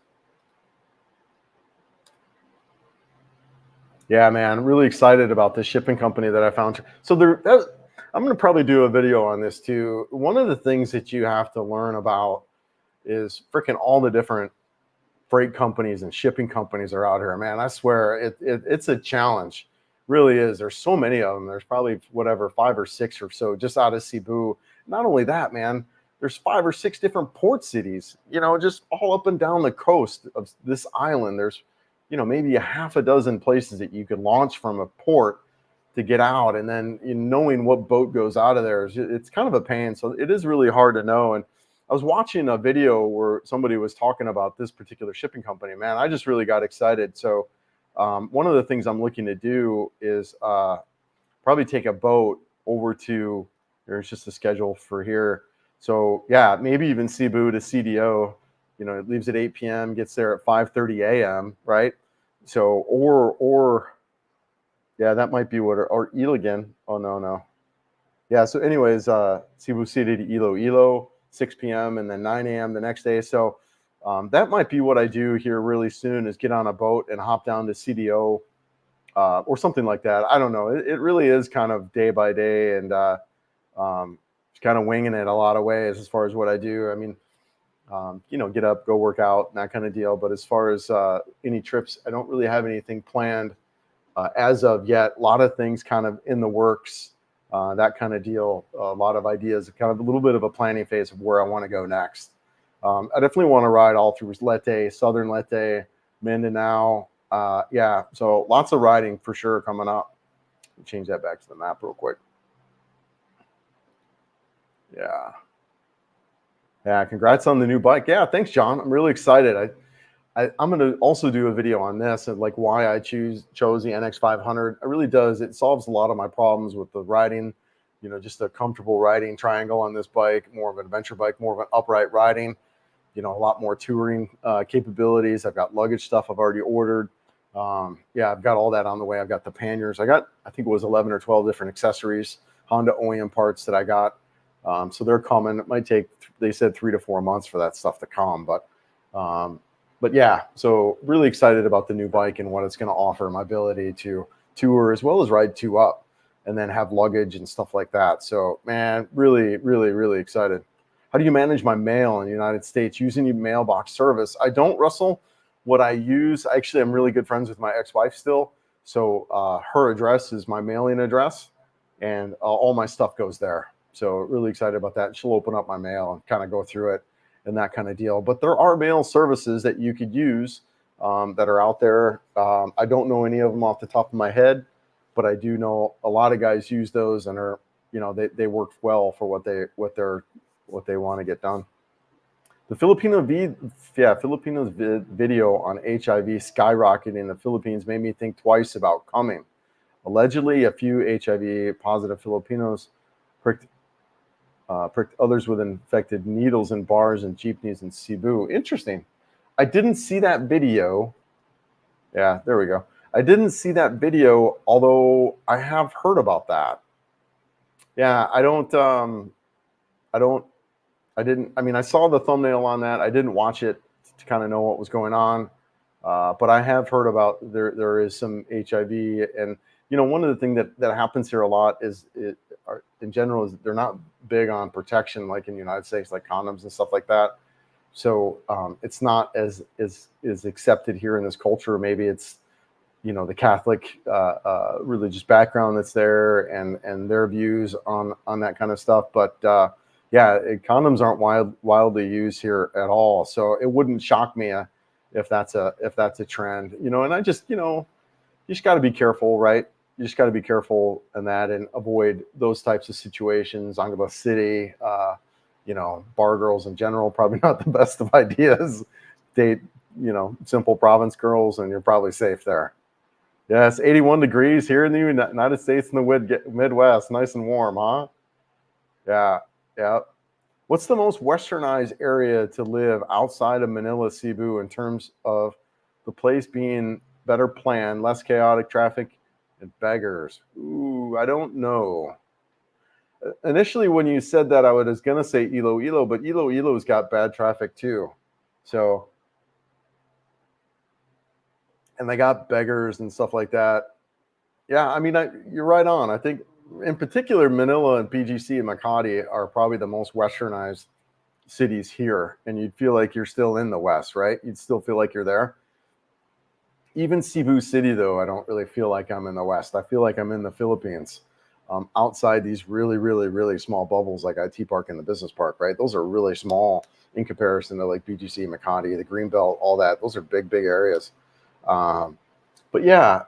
Yeah, man, I'm really excited about this shipping company that I found. So I'm going to probably do a video on this too. One of the things that you have to learn about is freaking all the different freight companies and shipping companies are out here, man. I swear it's a challenge. Really is. There's so many of them. There's probably 5 or 6 or so just out of Cebu. Not only that, man, there's 5 or 6 different port cities, just all up and down the coast of this island. There's, maybe a half a dozen places that you could launch from a port to get out. And then knowing what boat goes out of there, it's kind of a pain. So it is really hard to know. And I was watching a video where somebody was talking about this particular shipping company. Man, I just really got excited. So one of the things I'm looking to do is probably take a boat over to, there's just a schedule for here. So yeah, maybe even Cebu to CDO, it leaves at 8 p.m., gets there at 5:30 a.m., right? So, or yeah, that might be or Iligan. Oh, no. Yeah, so anyways, Cebu City to Iloilo, 6 p.m. and then 9 a.m. the next day. So that might be what I do here really soon, is get on a boat and hop down to CDO or something like that. I don't know. It really is kind of day by day, and just kind of winging it a lot of ways as far as what I do. I mean, get up, go work out, and that kind of deal. But as far as any trips, I don't really have anything planned as of yet. A lot of things kind of in the works. That kind of deal, a lot of ideas, kind of a little bit of a planning phase of where I want to go next. I definitely want to ride all through Leyte, Southern Leyte, Mindanao. Yeah, so lots of riding for sure coming up. Change that back to the map real quick. Yeah. Yeah, congrats on the new bike. Yeah, thanks, John. I'm really excited. I'm going to also do a video on this and like why I chose the NX500. It really does. It solves a lot of my problems with the riding, just a comfortable riding triangle on this bike, more of an adventure bike, more of an upright riding, a lot more touring capabilities. I've got luggage stuff I've already ordered. Yeah, I've got all that on the way. I've got the panniers. I think it was 11 or 12 different accessories, Honda OEM parts that I got. So they're coming. It might take, they said 3 to 4 months for that stuff to come, but yeah, so really excited about the new bike and what it's going to offer, my ability to tour as well as ride 2 up and then have luggage and stuff like that. So man, really, really, really excited. How do you manage my mail in the United States using your mailbox service? I don't, Russell. What I use, actually, I'm really good friends with my ex-wife still. So her address is my mailing address, and all my stuff goes there. So really excited about that. She'll open up my mail and kind of go through it and that kind of deal. But there are mail services that you could use that are out there. I don't know any of them off the top of my head, but I do know a lot of guys use those and are, they work well for what they want to get done. The Filipinos video on HIV skyrocketing in the Philippines made me think twice about coming. Allegedly, a few HIV positive Filipinos pricked others with infected needles in bars and jeepneys in Cebu. Interesting. I didn't see that video. Yeah, there we go. I didn't see that video, although I have heard about that. Yeah, I don't, I didn't, I mean, I saw the thumbnail on that. I didn't watch it to kind of know what was going on. But I have heard about there is some HIV, and one of the things that happens here a lot in general is they're not big on protection like in the United States, like condoms and stuff like that. So it's not as accepted here in this culture. Maybe it's the Catholic religious background that's there, and their views on that kind of stuff. But yeah, condoms aren't wildly used here at all. So it wouldn't shock me if that's a trend. And I just you just got to be careful, right? You just got to be careful in that and avoid those types of situations. Angaba City, bar girls in general, probably not the best of ideas. Date, simple province girls, and you're probably safe there. Yes, 81 degrees here in the United States in the Midwest. Nice and warm, huh? Yeah, yeah. What's the most westernized area to live outside of Manila, Cebu, in terms of the place being better planned, less chaotic traffic, and beggars? Ooh, I don't know. Initially, when you said that, I was going to say Iloilo, but Iloilo's got bad traffic too. So, and they got beggars and stuff like that. Yeah, I mean, you're right on. I think, in particular, Manila and PGC and Makati are probably the most westernized cities here, and you'd feel like you're still in the West, right? You'd still feel like you're there. Even Cebu City, though, I don't really feel like I'm in the West. I feel like I'm in the Philippines, outside these really, really, really small bubbles like IT Park and the Business Park, right? Those are really small in comparison to like BGC, Makati, the Greenbelt, all that. Those are big, big areas. But yeah,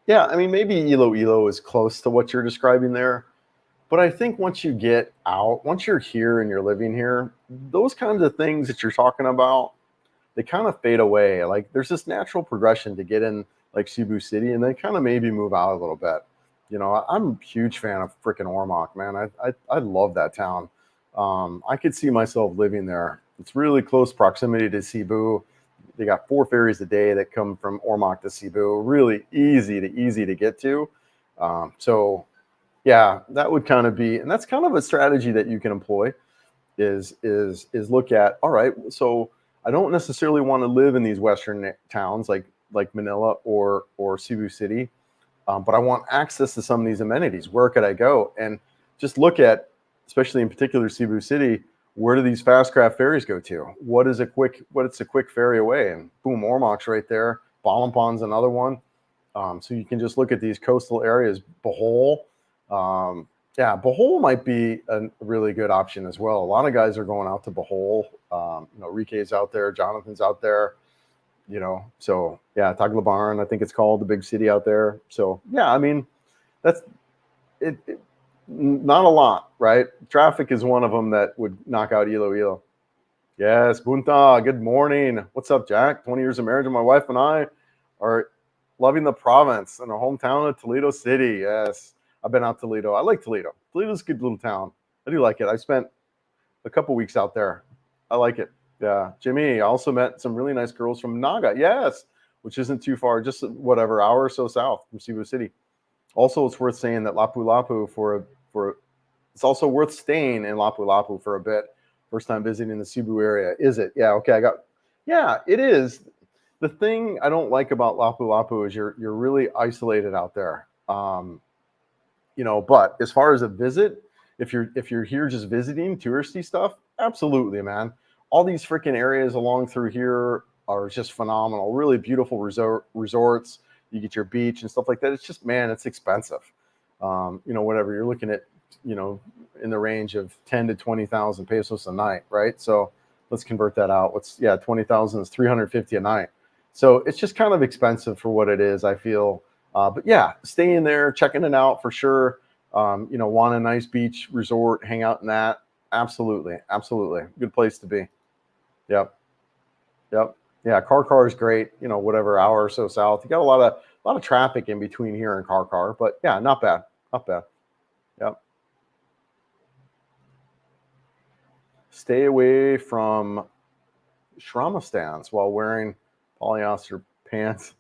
yeah, I mean, maybe Iloilo is close to what you're describing there. But I think once you get out, once you're here and you're living here, those kinds of things that you're talking about, they kind of fade away. Like there's this natural progression to get in like Cebu City and then kind of maybe move out a little bit. I'm a huge fan of freaking Ormoc, man. I love that town. I could see myself living there. It's really close proximity to Cebu. They got 4 ferries a day that come from Ormoc to Cebu. Really easy to get to. So yeah, that would kind of be, and that's kind of a strategy that you can employ is look at, all right, so I don't necessarily want to live in these Western towns like Manila or Cebu City, but I want access to some of these amenities. Where could I go? And just look at, especially in particular Cebu City, where do these fast craft ferries go to? What's a quick ferry away? And boom, Ormoc's right there. Balampon's another one. So you can just look at these coastal areas. Bohol, yeah, Bohol might be a really good option as well. A lot of guys are going out to Bohol. Rike's out there, Jonathan's out there. So yeah, Taglabaran, I think it's called, the big city out there. So yeah, I mean, that's it. Not a lot, right? Traffic is one of them that would knock out Iloilo. Yes, Bunta, good morning. What's up, Jack? 20 years of marriage, and my wife and I are loving the province and our hometown of Toledo City. Yes, I've been out to Toledo. I like Toledo. Toledo's a good little town. I do like it. I spent a couple weeks out there. I like it. Yeah, Jimmy, I also met some really nice girls from Naga. Yes, which isn't too far, just whatever, hour or so south from Cebu City. Also, it's worth saying that Lapu-Lapu it's also worth staying in Lapu-Lapu for a bit. First time visiting the Cebu area. Is it? Yeah, okay, yeah, it is. The thing I don't like about Lapu-Lapu is you're really isolated out there. But as far as a visit, if you're here just visiting touristy stuff, absolutely, man. All these freaking areas along through here are just phenomenal. Really beautiful resorts. You get your beach and stuff like that. It's just, man, it's expensive. Whatever you're looking at, in the range of 10 to 20,000 pesos a night, right? So let's convert that out. 20,000 is 350 a night. So it's just kind of expensive for what it is, I feel. But yeah, staying there, checking it out for sure. Want a nice beach resort, hang out in that. Absolutely. Good place to be. Yep. Yeah, Car is great. Whatever, hour or so south. You got a lot of traffic in between here and Car, but yeah, not bad. Yep. Stay away from Shrama stands while wearing polyester pants.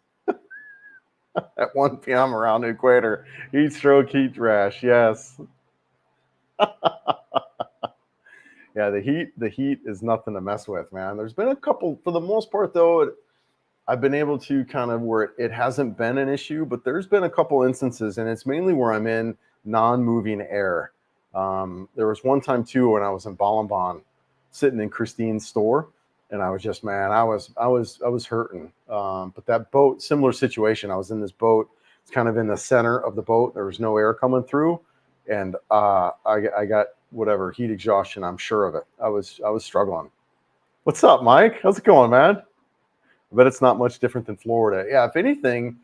At 1 p.m. around the equator. Heat stroke, heat rash. Yes. Yeah, the heat is nothing to mess with, man. There's been a couple, for the most part, though, I've been able to kind of where it hasn't been an issue, but there's been a couple instances, and it's mainly where I'm in non-moving air. There was one time too when I was in Balamban, sitting in Christine's store, and I was just, man, I was hurting. But that boat, similar situation. I was in this boat. It's kind of in the center of the boat. There was no air coming through, and I got whatever heat exhaustion. I'm sure of it. I was struggling. What's up, Mike? How's it going, man? But it's not much different than Florida. Yeah, if anything,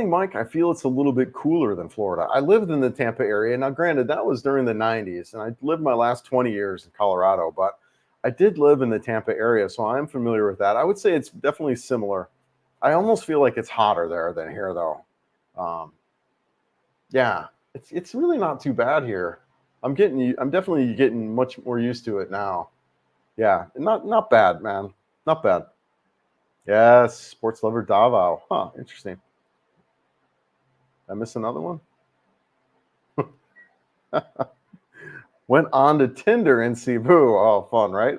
Mike, I feel it's a little bit cooler than Florida. I lived in the Tampa area. Now, granted, that was during the 90s, and I lived my last 20 years in Colorado, but I did live in the Tampa area, so I'm familiar with that. I would say it's definitely similar. I almost feel like it's hotter there than here, though. Yeah, it's really not too bad here. I'm definitely getting much more used to it now. Yeah, not bad, man. Not bad. Yes, sports lover Davao. Huh, interesting. Did I miss another one? Went on to Tinder in Cebu. Oh, fun, right?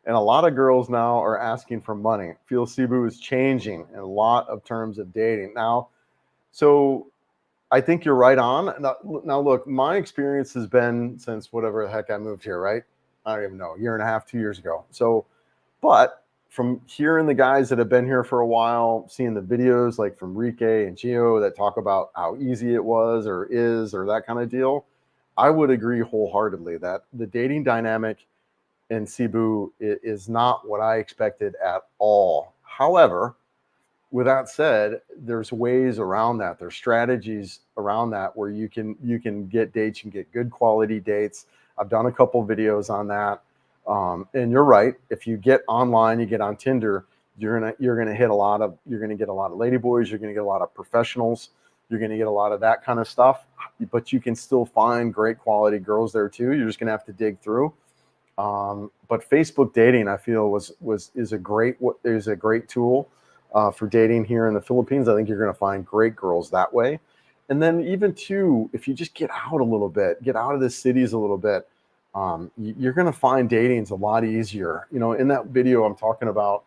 And a lot of girls now are asking for money. Feel Cebu is changing in a lot of terms of dating. Now, so I think you're right on. Now, look, my experience has been since whatever the heck I moved here, right? I don't even know, a year and a half, 2 years ago. So, but from hearing the guys that have been here for a while, seeing the videos like from Rike and Gio that talk about how easy it was or is or that kind of deal, I would agree wholeheartedly that the dating dynamic in Cebu is not what I expected at all. However, with that said, there's ways around that. There's strategies around that where you can get dates, you can get good quality dates. I've done a couple videos on that. And you're right. If you get online, you get on Tinder, you're gonna get a lot of ladyboys, you're gonna get a lot of professionals, you're gonna get a lot of that kind of stuff. But you can still find great quality girls there too. You're just gonna have to dig through. But Facebook dating, I feel, is a great tool for dating here in the Philippines. I think you're gonna find great girls that way. And then even too, if you just get out a little bit, get out of the cities a little bit, you're going to find dating's a lot easier. In that video I'm talking about,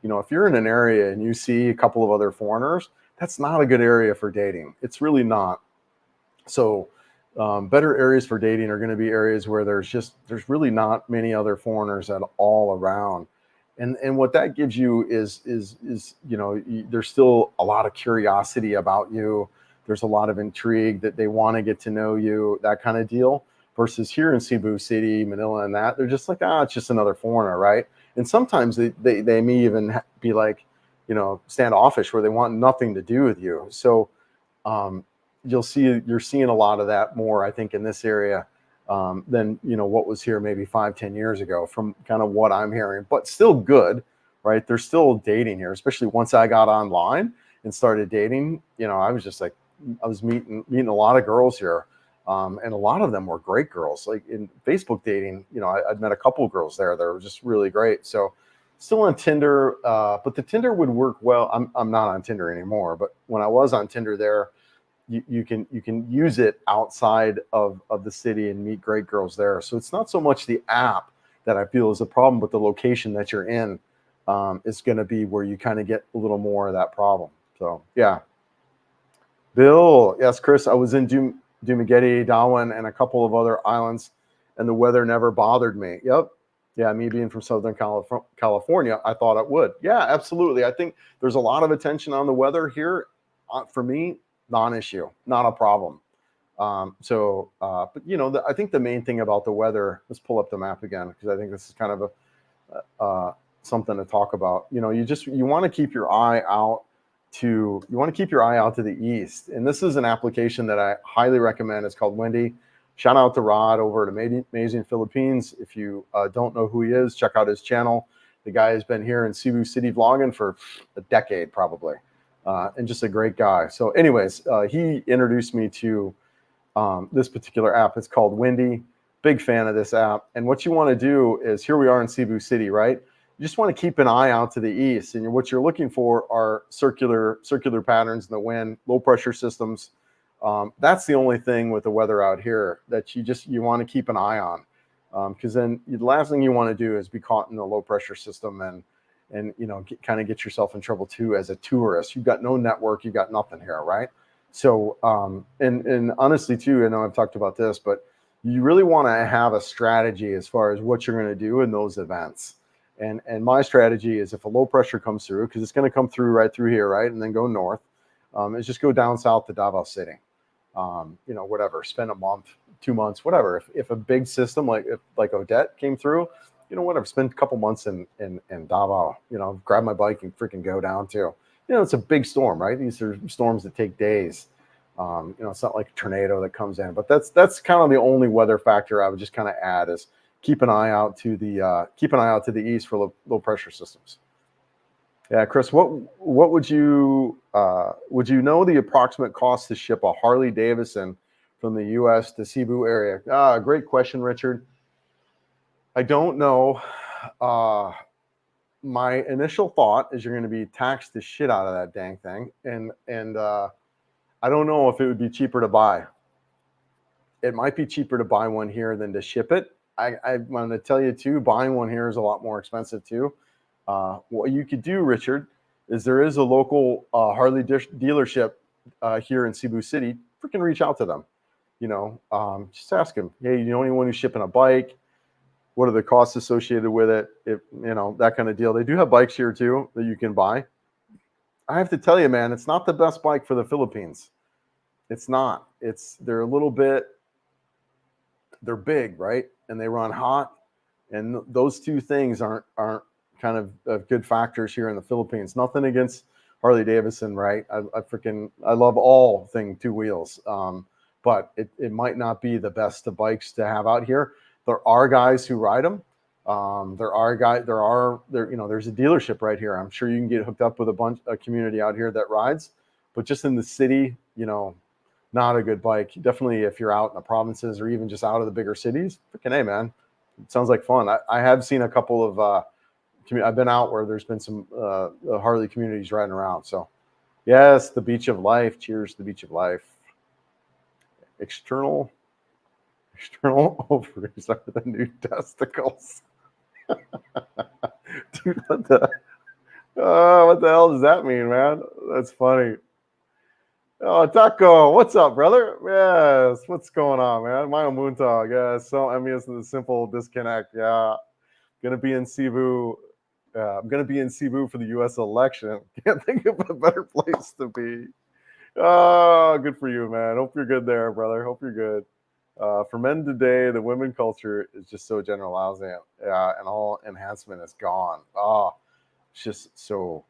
if you're in an area and you see a couple of other foreigners, that's not a good area for dating. It's really not. So better areas for dating are going to be areas where there's really not many other foreigners at all around. And what that gives you is there's still a lot of curiosity about you. There's a lot of intrigue that they want to get to know you, that kind of deal. Versus here in Cebu City, Manila, and that, they're just like, it's just another foreigner, right? And sometimes they may even be like, standoffish, where they want nothing to do with you. So you're seeing a lot of that more, I think, in this area than what was here maybe 5-10 years ago, from kind of what I'm hearing. But still good, right? There's still dating here, especially once I got online and started dating. I was just like, I was meeting a lot of girls here. And a lot of them were great girls. Like in Facebook dating, I'd met a couple of girls there that were just really great. So still on Tinder, but the Tinder would work well. I'm not on Tinder anymore, but when I was on Tinder there, you can use it outside of the city and meet great girls there. So it's not so much the app that I feel is a problem, but the location that you're in is going to be where you kind of get a little more of that problem. So yeah. Bill, yes, Chris, I was in Dumaguete, Darwin, and a couple of other islands, and the weather never bothered me. Yep. Yeah, me being from Southern California, I thought it would. Yeah, absolutely. I think there's a lot of attention on the weather here. For me, non-issue, not a problem. But I think the main thing about the weather, let's pull up the map again, because I think this is kind of something to talk about. You want to keep your eye out to the east. And this is an application that I highly recommend. It's called Wendy. Shout out to Rod over at Amazing Philippines. If you don't know who he is, check out his channel. The guy has been here in Cebu City vlogging for a decade probably, and just a great guy. So anyways, he introduced me to this particular app. It's called Wendy. Big fan of this app. And what you want to do is, here we are in Cebu City, right? you just want to keep an eye out to the east, and what you're looking for are circular patterns in the wind, low pressure systems. That's the only thing with the weather out here that you want to keep an eye on, because then the last thing you want to do is be caught in a low pressure system and kind of get yourself in trouble too as a tourist. You've got no network, you've got nothing here, right? So and honestly too, I know I've talked about this, but you really want to have a strategy as far as what you're going to do in those events. And my strategy is, if a low pressure comes through, because it's going to come through right through here, right, and then go north, is just go down south to Davao City. Whatever, spend a month, 2 months, whatever. If a big system like Odette came through, whatever, spend a couple months in Davao, grab my bike and freaking go down too. It's a big storm, right? These are storms that take days. It's not like a tornado that comes in, but that's kind of the only weather factor I would just kind of add is keep an eye out to the east for low pressure systems. Yeah, Chris, what would you know the approximate cost to ship a Harley Davidson from the U.S. to Cebu area? Great question, Richard. I don't know. My initial thought is you're going to be taxed the shit out of that dang thing, and I don't know if it would be cheaper to buy. It might be cheaper to buy one here than to ship it. I'm going to tell you too, buying one here is a lot more expensive too. What you could do, Richard, is there is a local Harley dealership here in Cebu City. Freaking reach out to them. Just ask them, hey, you know anyone who's shipping a bike? What are the costs associated with it? That kind of deal. They do have bikes here too that you can buy. I have to tell you, man, it's not the best bike for the Philippines. It's not. They're big, right? And they run hot. And those two things aren't kind of good factors here in the Philippines. Nothing against Harley Davidson, right? I love all thing two wheels. But it might not be the best of bikes to have out here. There are guys who ride them. There's a dealership right here. I'm sure you can get hooked up with a community out here that rides, but just in the city, not a good bike. Definitely if you're out in the provinces or even just out of the bigger cities, freaking hey, man, it sounds like fun. I have seen a couple of, I've been out where there's been some Harley communities riding around. So yes, the beach of life. Cheers to the beach of life. External ovaries are the new testicles. Dude, what the hell does that mean, man? That's funny. Oh, Taco, what's up, brother? Yes, what's going on, man? My Muntag, yeah, so envious of the simple disconnect. Yeah, gonna be in Cebu. I'm gonna be in Cebu for the U.S. election. Can't think of a better place to be. Oh, good for you, man. Hope you're good there, brother. Hope you're good. For men today, the women culture is just so generalizing, and all enhancement is gone. Oh, it's just so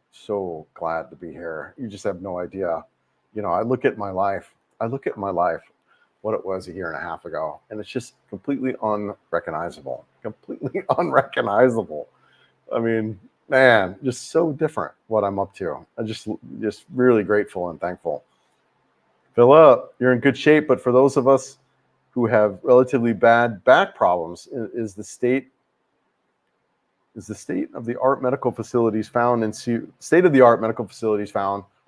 glad to be here. You just have no idea. I look at my life, what it was a year and a half ago, and it's just completely unrecognizable. I mean, man, just so different what I'm up to. I'm just really grateful and thankful. Philip, you're in good shape, but for those of us who have relatively bad back problems, is the state of the art medical facilities found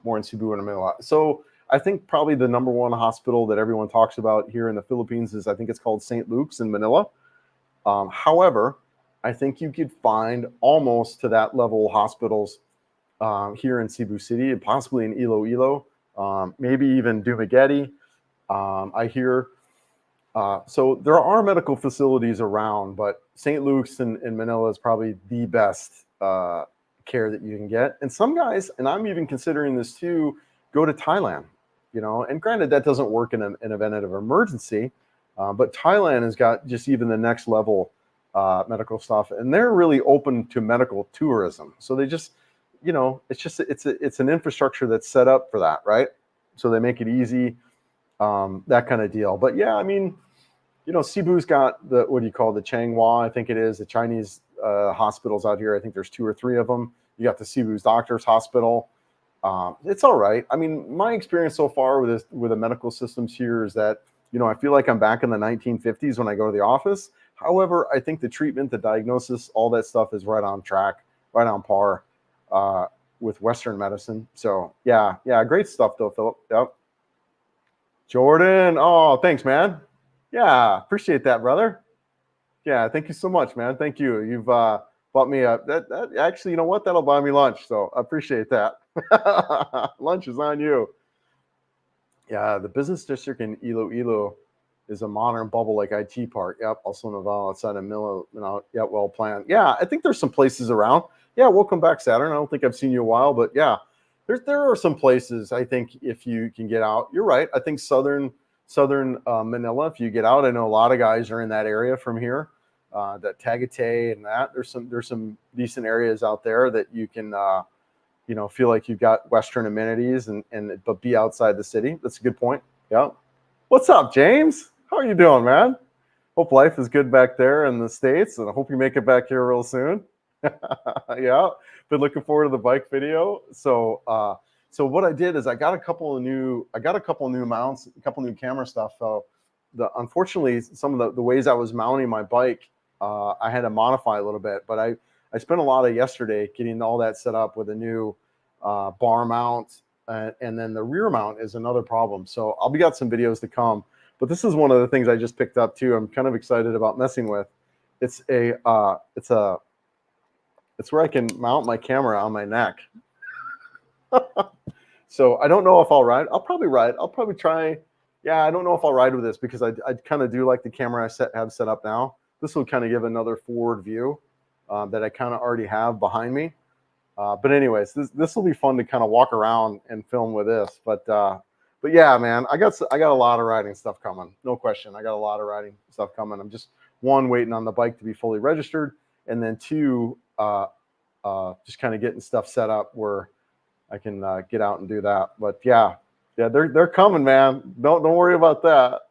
more in Cebu and Manila. So I think probably the number one hospital that everyone talks about here in the Philippines is, I think it's called St. Luke's in Manila. However, I think you could find almost to that level hospitals here in Cebu City and possibly in Iloilo, maybe even Dumaguete. I hear. So there are medical facilities around, but St. Luke's in Manila is probably the best care that you can get. And some guys, and I'm even considering this too, go to Thailand, and granted that doesn't work in an event of emergency, but Thailand has got just even the next level medical stuff, and they're really open to medical tourism. So they just, it's an infrastructure that's set up for that, right? So they make it easy, that kind of deal. But yeah, I mean, Cebu's got the Changhua, I think it is, the Chinese hospitals out here. I think there's 2 or 3 of them. You got the Cebu's Doctors Hospital. It's all right. I mean, my experience so far with the medical systems here is that, I feel like I'm back in the 1950s when I go to the office. However, I think the treatment, the diagnosis, all that stuff is right on track. right on par with Western medicine. So yeah, great stuff though, Philip. Yep. Jordan, oh, thanks, man. Yeah, appreciate that, brother. Yeah, thank you so much, man. Thank you. You've bought me that actually, you know what? That'll buy me lunch. So I appreciate that. Lunch is on you. Yeah, the business district in Iloilo is a modern bubble-like IT park. Yep, also Naval outside of Milo. Yep, well planned. Yeah, I think there's some places around. Yeah, welcome back, Saturn. I don't think I've seen you in a while, but yeah, there are some places. I think if you can get out, you're right. I think southern Manila. If you get out, I know a lot of guys are in that area from here. That Tagaytay and that there's some decent areas out there that you can feel like you've got Western amenities but be outside the city. That's a good point. Yeah. What's up, James? How are you doing, man? Hope life is good back there in the States, and I hope you make it back here real soon. Yeah. Been looking forward to the bike video. So what I did is I got a couple of new mounts, a couple new camera stuff. So unfortunately, some of the ways I was mounting my bike, I had to modify a little bit, but I spent a lot of yesterday getting all that set up with a new bar mount, and then the rear mount is another problem. So I'll be got some videos to come, but this is one of the things I just picked up too. I'm kind of excited about messing with. It's where I can mount my camera on my neck. So I don't know if I'll ride. I'll probably ride. I'll probably try. Yeah, I don't know if I'll ride with this because I kind of do like the camera I have set up now. This will kind of give another forward view that I kind of already have behind me. But anyways, this will be fun to kind of walk around and film with this. But yeah, man, I got a lot of riding stuff coming. No question. I got a lot of riding stuff coming. I'm just waiting on the bike to be fully registered, and then two, just kind of getting stuff set up where I can get out and do that. But yeah, they're coming, man. Don't worry about that.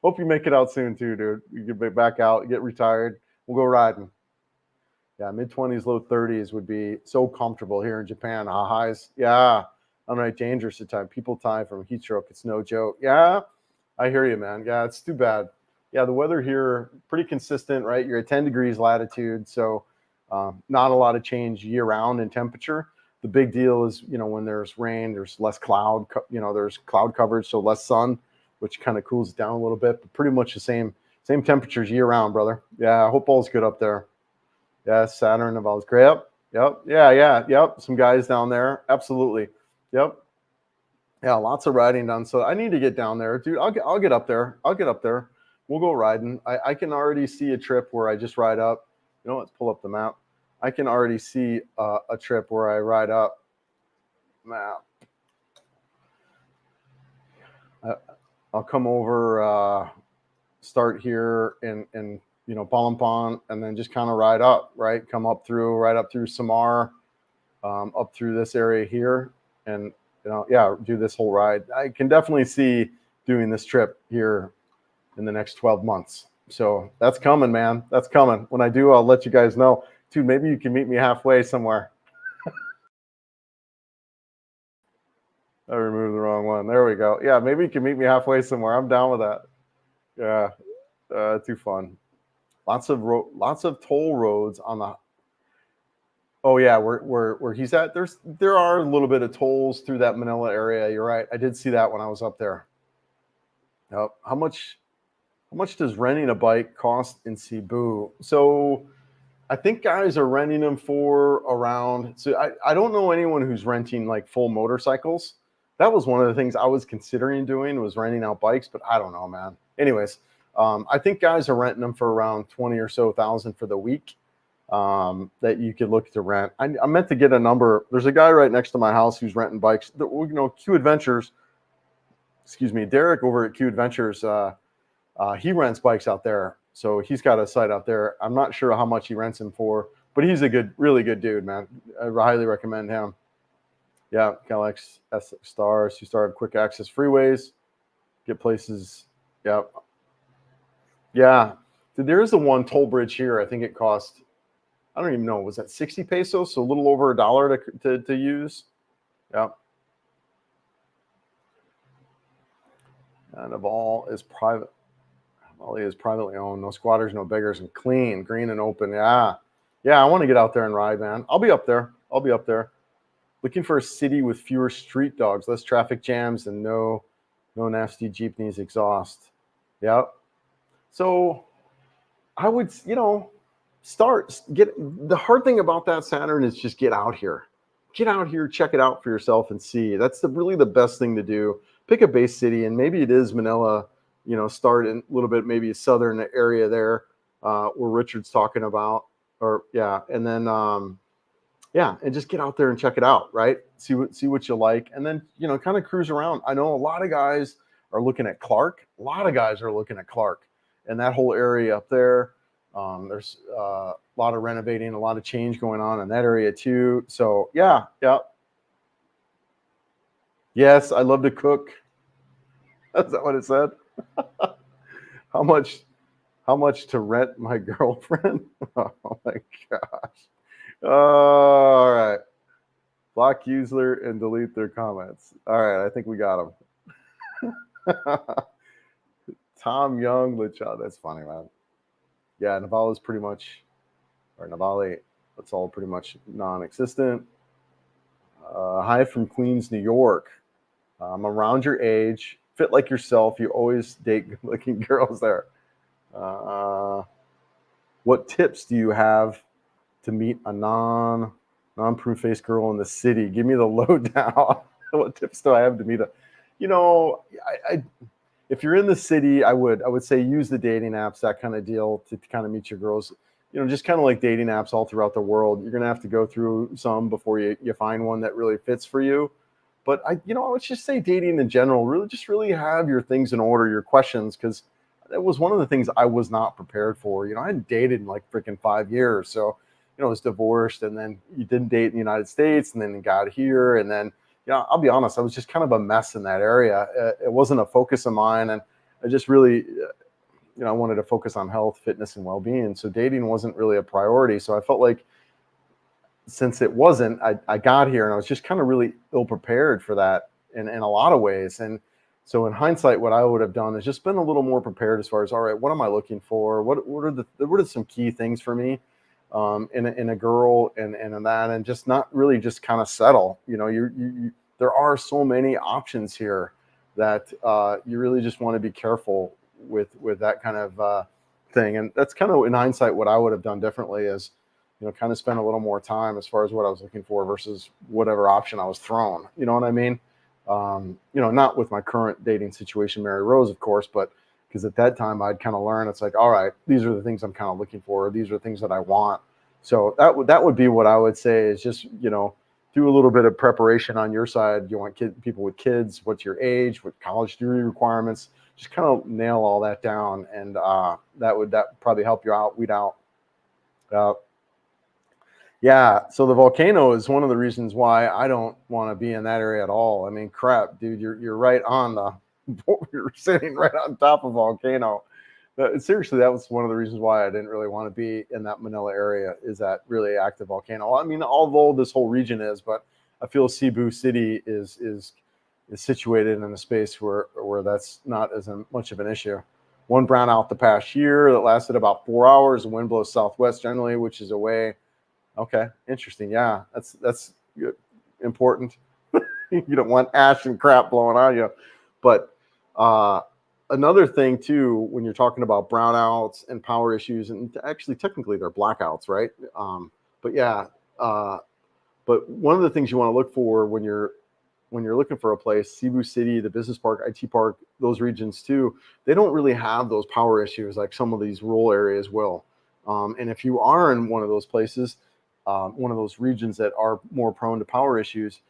Hope you make it out soon too, dude. You get back out, get retired. We'll go riding. Yeah, mid-20s, low 30s would be so comfortable here in Japan. Highs, yeah, unright, dangerous at times. People die from heat stroke. It's no joke. Yeah, I hear you, man. Yeah, it's too bad. Yeah, the weather here pretty consistent, right? You're at 10 degrees latitude, so not a lot of change year-round in temperature. The big deal is, when there's rain, there's less cloud. There's cloud coverage, so less sun, which kind of cools it down a little bit. But pretty much the same temperatures year-round, brother. Yeah, I hope all's good up there. Yeah, Saturn of Oz. Great. Yep. Yep. Some guys down there. Absolutely. Yep. Yeah, lots of riding done. So I need to get down there, dude. I'll get up there. We'll go riding. I can already see a trip where I just ride up. Let's pull up the map. I can already see a trip where I ride up. Map. I'll come over, start here in Balampan, and then just kind of ride up, right? Come up through, right up through Samar, up through this area here, and do this whole ride. I can definitely see doing this trip here in the next 12 months. So that's coming, man. That's coming. When I do, I'll let you guys know. Dude, maybe you can meet me halfway somewhere. I removed the wrong one. There we go. Yeah, maybe you can meet me halfway somewhere. I'm down with that. Yeah, too fun. Lots of toll roads on the. Oh yeah, where he's at. There are a little bit of tolls through that Manila area. You're right. I did see that when I was up there. Yep. How much does renting a bike cost in Cebu? So I think guys are renting them for around. So I don't know anyone who's renting like full motorcycles. That was one of the things I was considering doing, was renting out bikes, but I don't know, man. Anyways, I think guys are renting them for around 20 or so thousand for the week, that you could look to rent. I meant to get a number. There's a guy right next to my house who's renting bikes. Q Adventures. Excuse me, Derek over at Q Adventures. He rents bikes out there, so he's got a site out there. I'm not sure how much he rents him for, but he's a really good dude, man. I highly recommend him. Yeah, Calex S stars. You start quick access freeways, get places. Yeah. There is the one toll bridge here. I think it cost, I don't even know, was that 60 pesos? So a little over $1 to use. Yeah. And Naval is private. Naval is privately owned. No squatters, no beggars, and clean, green and open. Yeah. Yeah, I want to get out there and ride, man. I'll be up there. I'll be up there. Looking for a city with fewer street dogs, less traffic jams, and no nasty jeepneys exhaust. Yep. So I would, get the hard thing about that, Saturn, is just get out here. Get out here, check it out for yourself and see. That's really the best thing to do. Pick a base city, and maybe it is Manila, start in a little bit, maybe a southern area there, where Richard's talking about, or yeah, and then and just get out there and check it out, right? See what you like, and then kind of cruise around. I know a lot of guys are looking at Clark. A lot of guys are looking at Clark, and that whole area up there. There's a lot of renovating, a lot of change going on in that area too. So yeah. Yes, I love to cook. Is that what it said? How much to rent my girlfriend? Oh my gosh. All right. Block user and delete their comments. All right, I think we got them. Tom Young, Licha. That's funny, man. Yeah, Navale, that's all pretty much non-existent. Hi from Queens, New York. I'm around your age, fit like yourself. You always date good-looking girls there. What tips do you have to meet a non-proof face girl in the city? Give me the lowdown. What tips do I have to meet a? If you're in the city, I would say use the dating apps, that kind of deal, to kind of meet your girls. Just kind of like dating apps all throughout the world. You're gonna have to go through some before you find one that really fits for you. But let's just say dating in general, really have your things in order, your questions, because that was one of the things I was not prepared for. I hadn't dated in like freaking 5 years, so I was divorced, and then you didn't date in the United States, and then you got here, and then I'll be honest, I was just kind of a mess in that area. It wasn't a focus of mine, and I just really, I wanted to focus on health, fitness, and well-being. So dating wasn't really a priority. So I felt like since it wasn't, I got here and I was just kind of really ill-prepared for that in a lot of ways. And so in hindsight, what I would have done is just been a little more prepared as far as, all right, what am I looking for? What are some key things for me in a girl and in that, and just not really just kind of settle. There are so many options here that you really just want to be careful with that kind of thing. And that's kind of in hindsight what I would have done differently is, kind of spend a little more time as far as what I was looking for versus whatever option I was thrown. You know what I mean? Not with my current dating situation, Mary Rose, of course, but because at that time I'd kind of learned, it's like, all right, these are the things I'm kind of looking for. These are things that I want. So that would be what I would say is just, do a little bit of preparation on your side. You want people with kids, what's your age, what college degree requirements, just kind of nail all that down. And that would probably help you out, weed out. Yeah, so the volcano is one of the reasons why I don't want to be in that area at all. I mean, crap, dude, you're right on you're sitting right on top of a volcano. Seriously, that was one of the reasons why I didn't really want to be in that Manila area, is that really active volcano. I mean, although this whole region is, but I feel Cebu City is situated in a space where that's not as much of an issue. One brownout the past year that lasted about 4 hours. The wind blows southwest generally, which is away. Okay, interesting. Yeah, that's important. You don't want ash and crap blowing on you. But another thing too, when you're talking about brownouts and power issues, and actually technically they're blackouts, right? But yeah, but one of the things you want to look for when you're looking for a place, Cebu City, the business park, IT park, those regions too, they don't really have those power issues like some of these rural areas will. And if you are in one of those places, one of those regions that are more prone to power issues,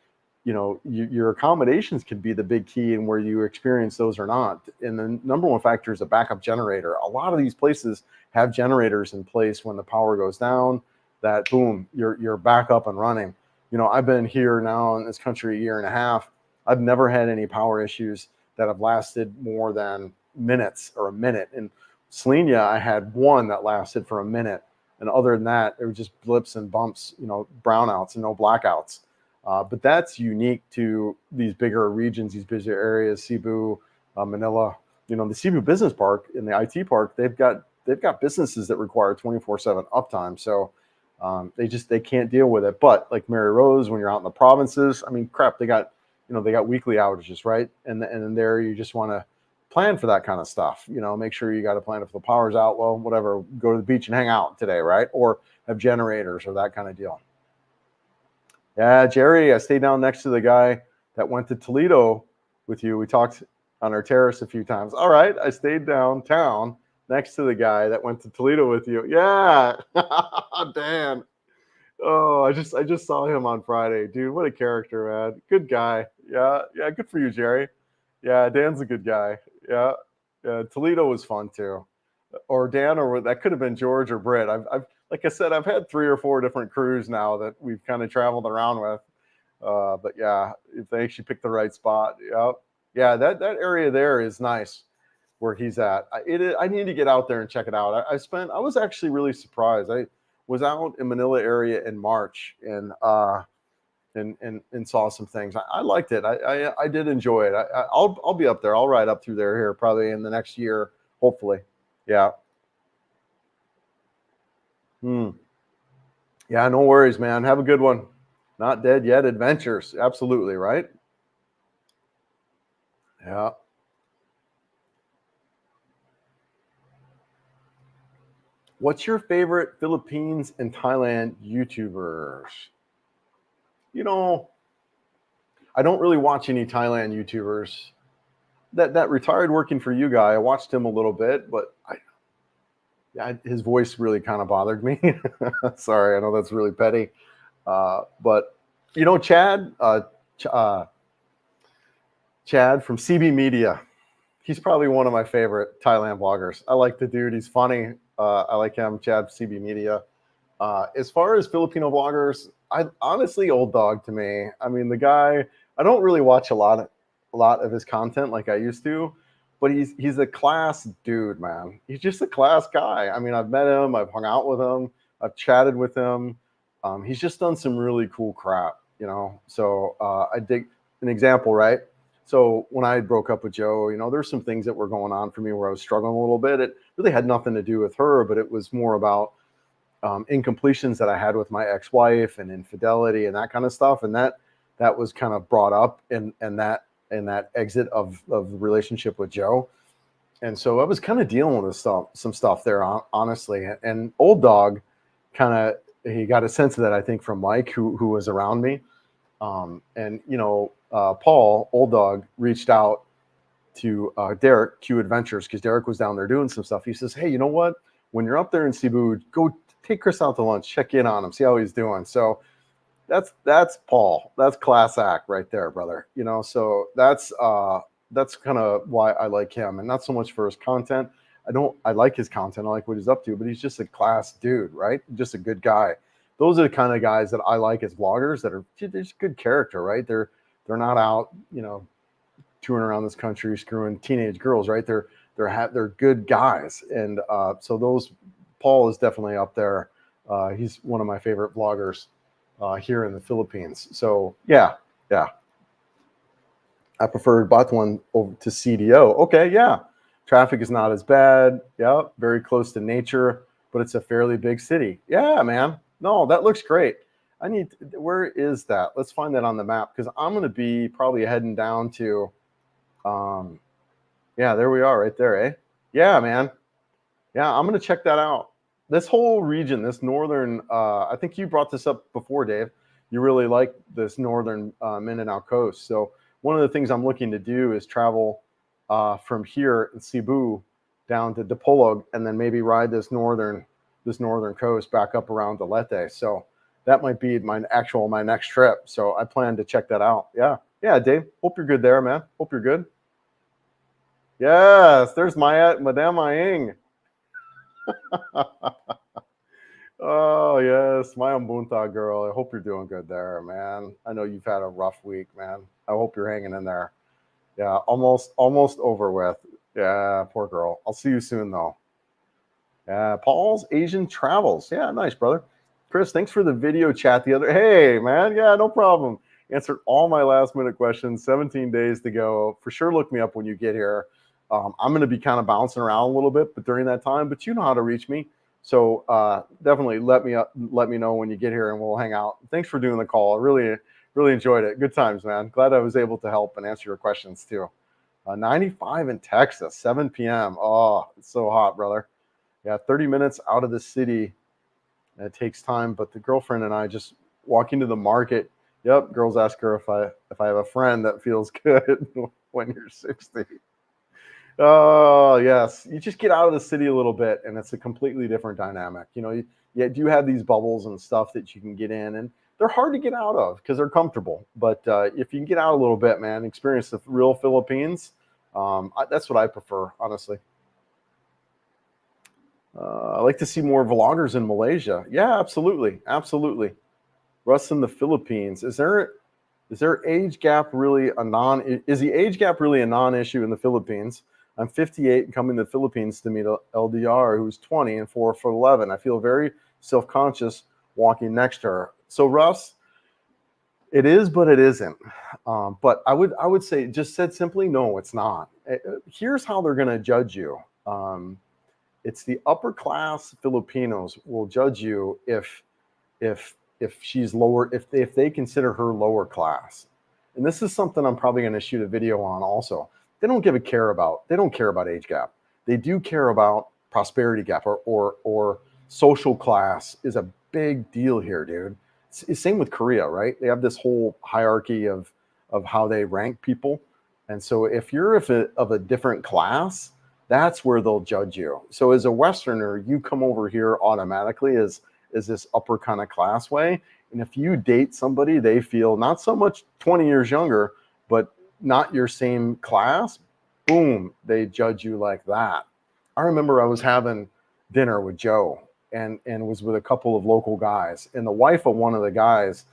your accommodations can be the big key in where you experience those or not. And the number one factor is a backup generator. A lot of these places have generators in place when the power goes down, that boom, you're back up and running. I've been here now in this country a year and a half. I've never had any power issues that have lasted more than minutes or a minute. In Selenia, I had one that lasted for a minute. And other than that, it was just blips and bumps, brownouts and no blackouts. But that's unique to these bigger regions, these bigger areas, Cebu, Manila. The Cebu Business Park and the IT Park, they've got businesses that require 24/7 uptime. So They can't deal with it. But like Mary Rose, when you're out in the provinces, I mean, crap, they got weekly outages, right? And there you just want to plan for that kind of stuff. Make sure you got to plan if the power's out. Well, whatever, go to the beach and hang out today, right? Or have generators or that kind of deal. Yeah, Jerry, I stayed down next to the guy that went to Toledo with you. We talked on our terrace a few times. All right, I stayed downtown next to the guy that went to Toledo with you. Yeah, Dan. Oh, I just saw him on Friday, dude. What a character, man. Good guy. Yeah, good for you, Jerry. Yeah, Dan's a good guy. Yeah, Toledo was fun too. Or Dan, or that could have been George or Britt. I've like I said, I've had 3 or 4 different crews now that we've kind of traveled around with. But yeah, if they actually pick the right spot, yeah, that area there is nice where he's at. I need to get out there and check it out. I was actually really surprised. I was out in Manila area in March and saw some things. I liked it. I did enjoy it. I'll be up there. I'll ride up through there here probably in the next year, hopefully. Yeah. Yeah, no worries, man. Have a good one. Not dead yet. Adventures. Absolutely, right? Yeah. What's your favorite Philippines and Thailand YouTubers? I don't really watch any Thailand YouTubers. That retired working for you guy, I watched him a little bit, but his voice really kind of bothered me. Sorry, I know that's really petty. But Chad, Chad from CB Media, he's probably one of my favorite Thailand bloggers. I like the dude. He's funny. I like him, Chad, CB Media. As far as Filipino bloggers, I honestly, Old Dog to me. I mean, the guy, I don't really watch a lot of his content like I used to, but he's a class dude, man. He's just a class guy. I mean, I've met him, I've hung out with him, I've chatted with him. He's just done some really cool crap, So I dig an example, right? So when I broke up with Joe, there's some things that were going on for me where I was struggling a little bit. It really had nothing to do with her, but it was more about incompletions that I had with my ex-wife and infidelity and that kind of stuff. And that was kind of brought up in that exit of the relationship with Joe. And so I was kind of dealing with some stuff there, honestly. And Old Dog he got a sense of that, I think, from Mike, who was around me. Paul, Old Dog, reached out to Derek, Q Adventures, because Derek was down there doing some stuff. He says, hey, you know what? When you're up there in Cebu, go take Chris out to lunch, check in on him, see how he's doing. So that's Paul. That's class act right there, brother. So that's kind of why I like him, and not so much for his content. I like his content. I like what he's up to, but he's just a class dude, right? Just a good guy. Those are the kind of guys that I like as bloggers that are just good character, right? They're not out, touring around this country screwing teenage girls, right? They're good guys, and so Paul is definitely up there. He's one of my favorite bloggers here in the Philippines. So yeah. I prefer Batuan over to CDO. Okay, yeah. Traffic is not as bad. Yeah, very close to nature, but it's a fairly big city. Yeah, man. No, that looks great. Where is that? Let's find that on the map, because I'm going to be probably heading down to, yeah, there we are right there, eh? Yeah, man. Yeah, I'm going to check that out. This whole region, this northern, I think you brought this up before, Dave. You really like this northern Mindanao coast. So one of the things I'm looking to do is travel from here in Cebu down to Dipolog, and then maybe ride this northern coast back up around Leyte. So that might be my next trip. So I plan to check that out. Yeah, Dave. Hope you're good there, man. Hope you're good. Yes, there's Madame Aing. Oh yes, my Umbunta girl. I hope you're doing good there, man. I know you've had a rough week, man. I hope you're hanging in there. Yeah, almost over with. Yeah, poor girl. I'll see you soon though. Yeah, Paul's Asian Travels. Yeah, nice, brother. Chris, thanks for the video chat the other. Hey, man. Yeah, no problem. Answered all my last minute questions. 17 days to go. For sure, look me up when you get here. I'm going to be kind of bouncing around a little bit, but during that time, but you know how to reach me. So definitely let me know when you get here and we'll hang out. Thanks for doing the call. I really enjoyed it. Good times, man. Glad I was able to help and answer your questions too. 95 in Texas, 7 p.m. Oh, it's so hot, brother. Yeah, 30 minutes out of the city. It takes time, but the girlfriend and I just walking to the market. Yep, girls ask her if I have a friend that feels good when you're 60. Oh, yes. You just get out of the city a little bit and it's a completely different dynamic. You do have these bubbles and stuff that you can get in, and they're hard to get out of because they're comfortable. But if you can get out a little bit, man, experience the real Philippines, that's what I prefer, honestly. I like to see more vloggers in Malaysia. Yeah, absolutely. Absolutely. Russ in the Philippines. Is there age gap really a non? Is the age gap really a non-issue in the Philippines? I'm 58 and coming to the Philippines to meet a LDR who's 20 and 4'11". I feel very self-conscious walking next to her. So Russ, it is, but it isn't. But I would say, just said simply, no, it's not. Here's how they're going to judge you. It's the upper class Filipinos will judge you if she's lower, if they consider her lower class. And this is something I'm probably going to shoot a video on also. They don't care about age gap. They do care about prosperity gap, or social class is a big deal here, dude. Same with Korea, right? They have this whole hierarchy of how they rank people. And so if you're of a different class, that's where they'll judge you. So as a Westerner, you come over here automatically as this upper kind of class way. And if you date somebody, they feel not so much 20 years younger, but not your same class, boom, they judge you like that. I remember I was having dinner with Joe and was with a couple of local guys. And the wife of one of the guys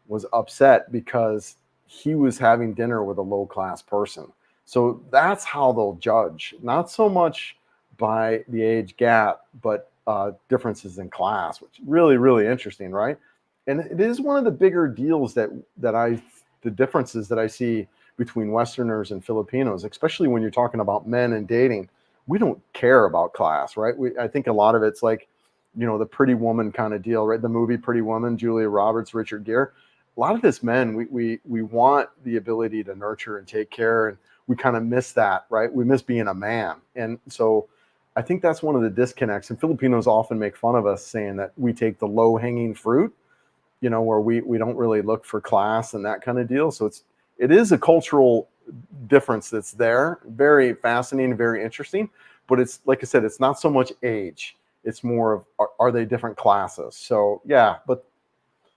was upset because he was having dinner with a low class person. So that's how they'll judge, not so much by the age gap, but differences in class, which is really, really interesting, right? And it is one of the bigger deals the differences that I see between Westerners and Filipinos, especially when you're talking about men and dating. We don't care about class, right? I think a lot of it's like, the Pretty Woman kind of deal, right? The movie Pretty Woman, Julia Roberts, Richard Gere. A lot of this men, we want the ability to nurture and take care, and we kind of miss that, right? We miss being a man. And so I think that's one of the disconnects. And Filipinos often make fun of us saying that we take the low hanging fruit, where we don't really look for class and that kind of deal. So it is a cultural difference that's there. Very fascinating, very interesting. But it's, like I said, it's not so much age. It's more of, are they different classes? So yeah, but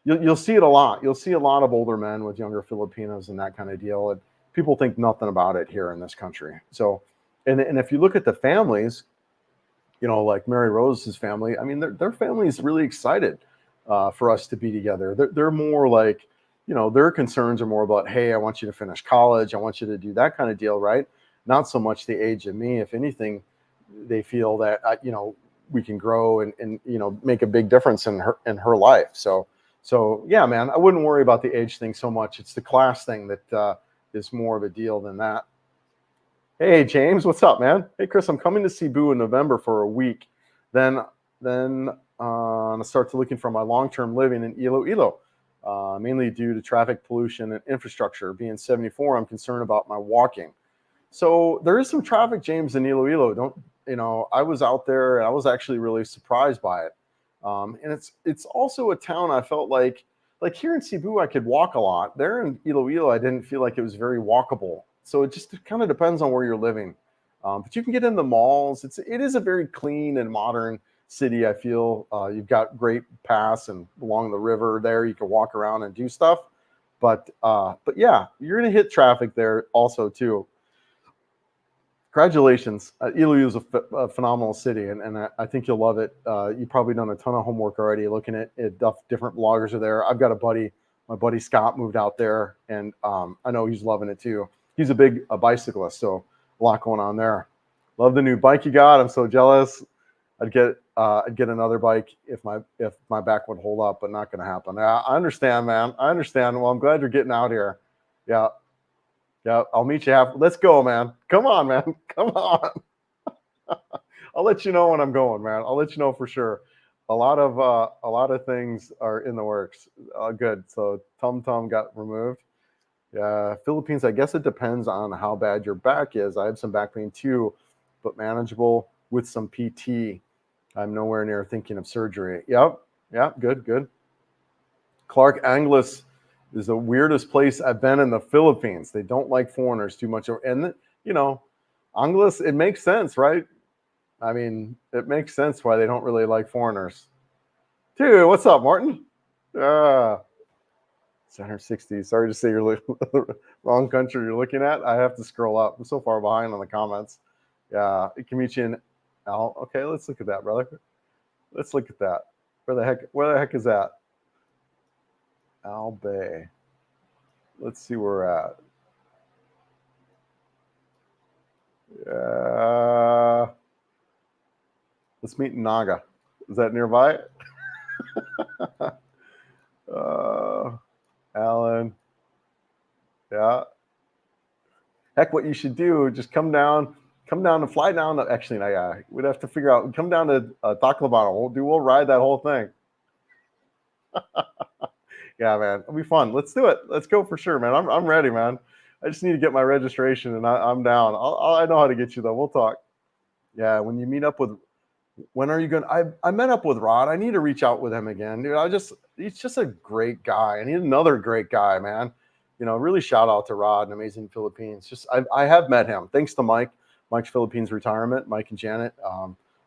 you'll see it a lot. You'll see a lot of older men with younger Filipinos and that kind of deal. And people think nothing about it here in this country. So, and if you look at the families, like Mary Rose's family, I mean, their family is really excited for us to be together. They're more like, their concerns are more about, hey, I want you to finish college. I want you to do that kind of deal, right? Not so much the age of me. If anything, they feel that, we can grow and make a big difference in her life. So yeah, man, I wouldn't worry about the age thing so much. It's the class thing that is more of a deal than that. Hey, James, what's up, man? Hey, Chris, I'm coming to Cebu in November for a week. Then I start to looking for my long-term living in Iloilo, mainly due to traffic pollution and infrastructure. Being 74, I'm concerned about my walking. So there is some traffic, James, in Iloilo. I was out there and I was actually really surprised by it. And it's also a town I felt like here in Cebu, I could walk a lot. There in Iloilo, I didn't feel like it was very walkable. So it just kind of depends on where you're living. But you can get in the malls. It is a very clean and modern city. I feel you've got great paths and along the river there, you can walk around and do stuff. But yeah, you're gonna hit traffic there also too. Congratulations. Iloilo is a phenomenal city, and I think you'll love it. You've probably done a ton of homework already looking at different bloggers are there. I've got my buddy Scott moved out there, and I know he's loving it too. He's a bicyclist, so a lot going on there. Love the new bike you got. I'm so jealous. I'd get another bike if my back would hold up, but not going to happen. I understand, man. I understand. Well, I'm glad you're getting out here. Yeah. Yeah, I'll meet you half. Let's go, man. Come on, man. Come on. I'll let you know when I'm going, man. I'll let you know for sure. A lot of things are in the works. Good. So Tum Tum got removed. Yeah, Philippines. I guess it depends on how bad your back is. I have some back pain too, but manageable with some PT. I'm nowhere near thinking of surgery. Yep. Yep. Good. Good. Clark Angeles is the weirdest place I've been in the Philippines. They don't like foreigners too much, and you know, Angeles. It makes sense, right? I mean, it makes sense why they don't really like foreigners. Dude, what's up, Martin? Uh, 160. Sorry to say you're wrong country you're looking at. I have to scroll up. I'm so far behind on the comments. Yeah, Kamichi Al. Okay, let's look at that, brother. Let's look at that. Where the heck is that? Al Bay. Let's see where we're at. Let's meet in Naga. Is that nearby? Alan. Yeah. Heck, what you should do, just come down and fly down. Actually, yeah, we'd have to figure out, come down to Tacloban. We'll ride that whole thing. Yeah, man, it'll be fun. Let's do it. Let's go for sure, man. I'm ready, man. I just need to get my registration, and I'm down. I know how to get you though. We'll talk. Yeah, when you meet up with, when are you going? I met up with Rod. I need to reach out with him again, dude. He's just a great guy, and he's another great guy, man. You know, really shout out to Rod and Amazing Philippines. Just I have met him thanks to Mike's Philippines retirement, Mike and Janet.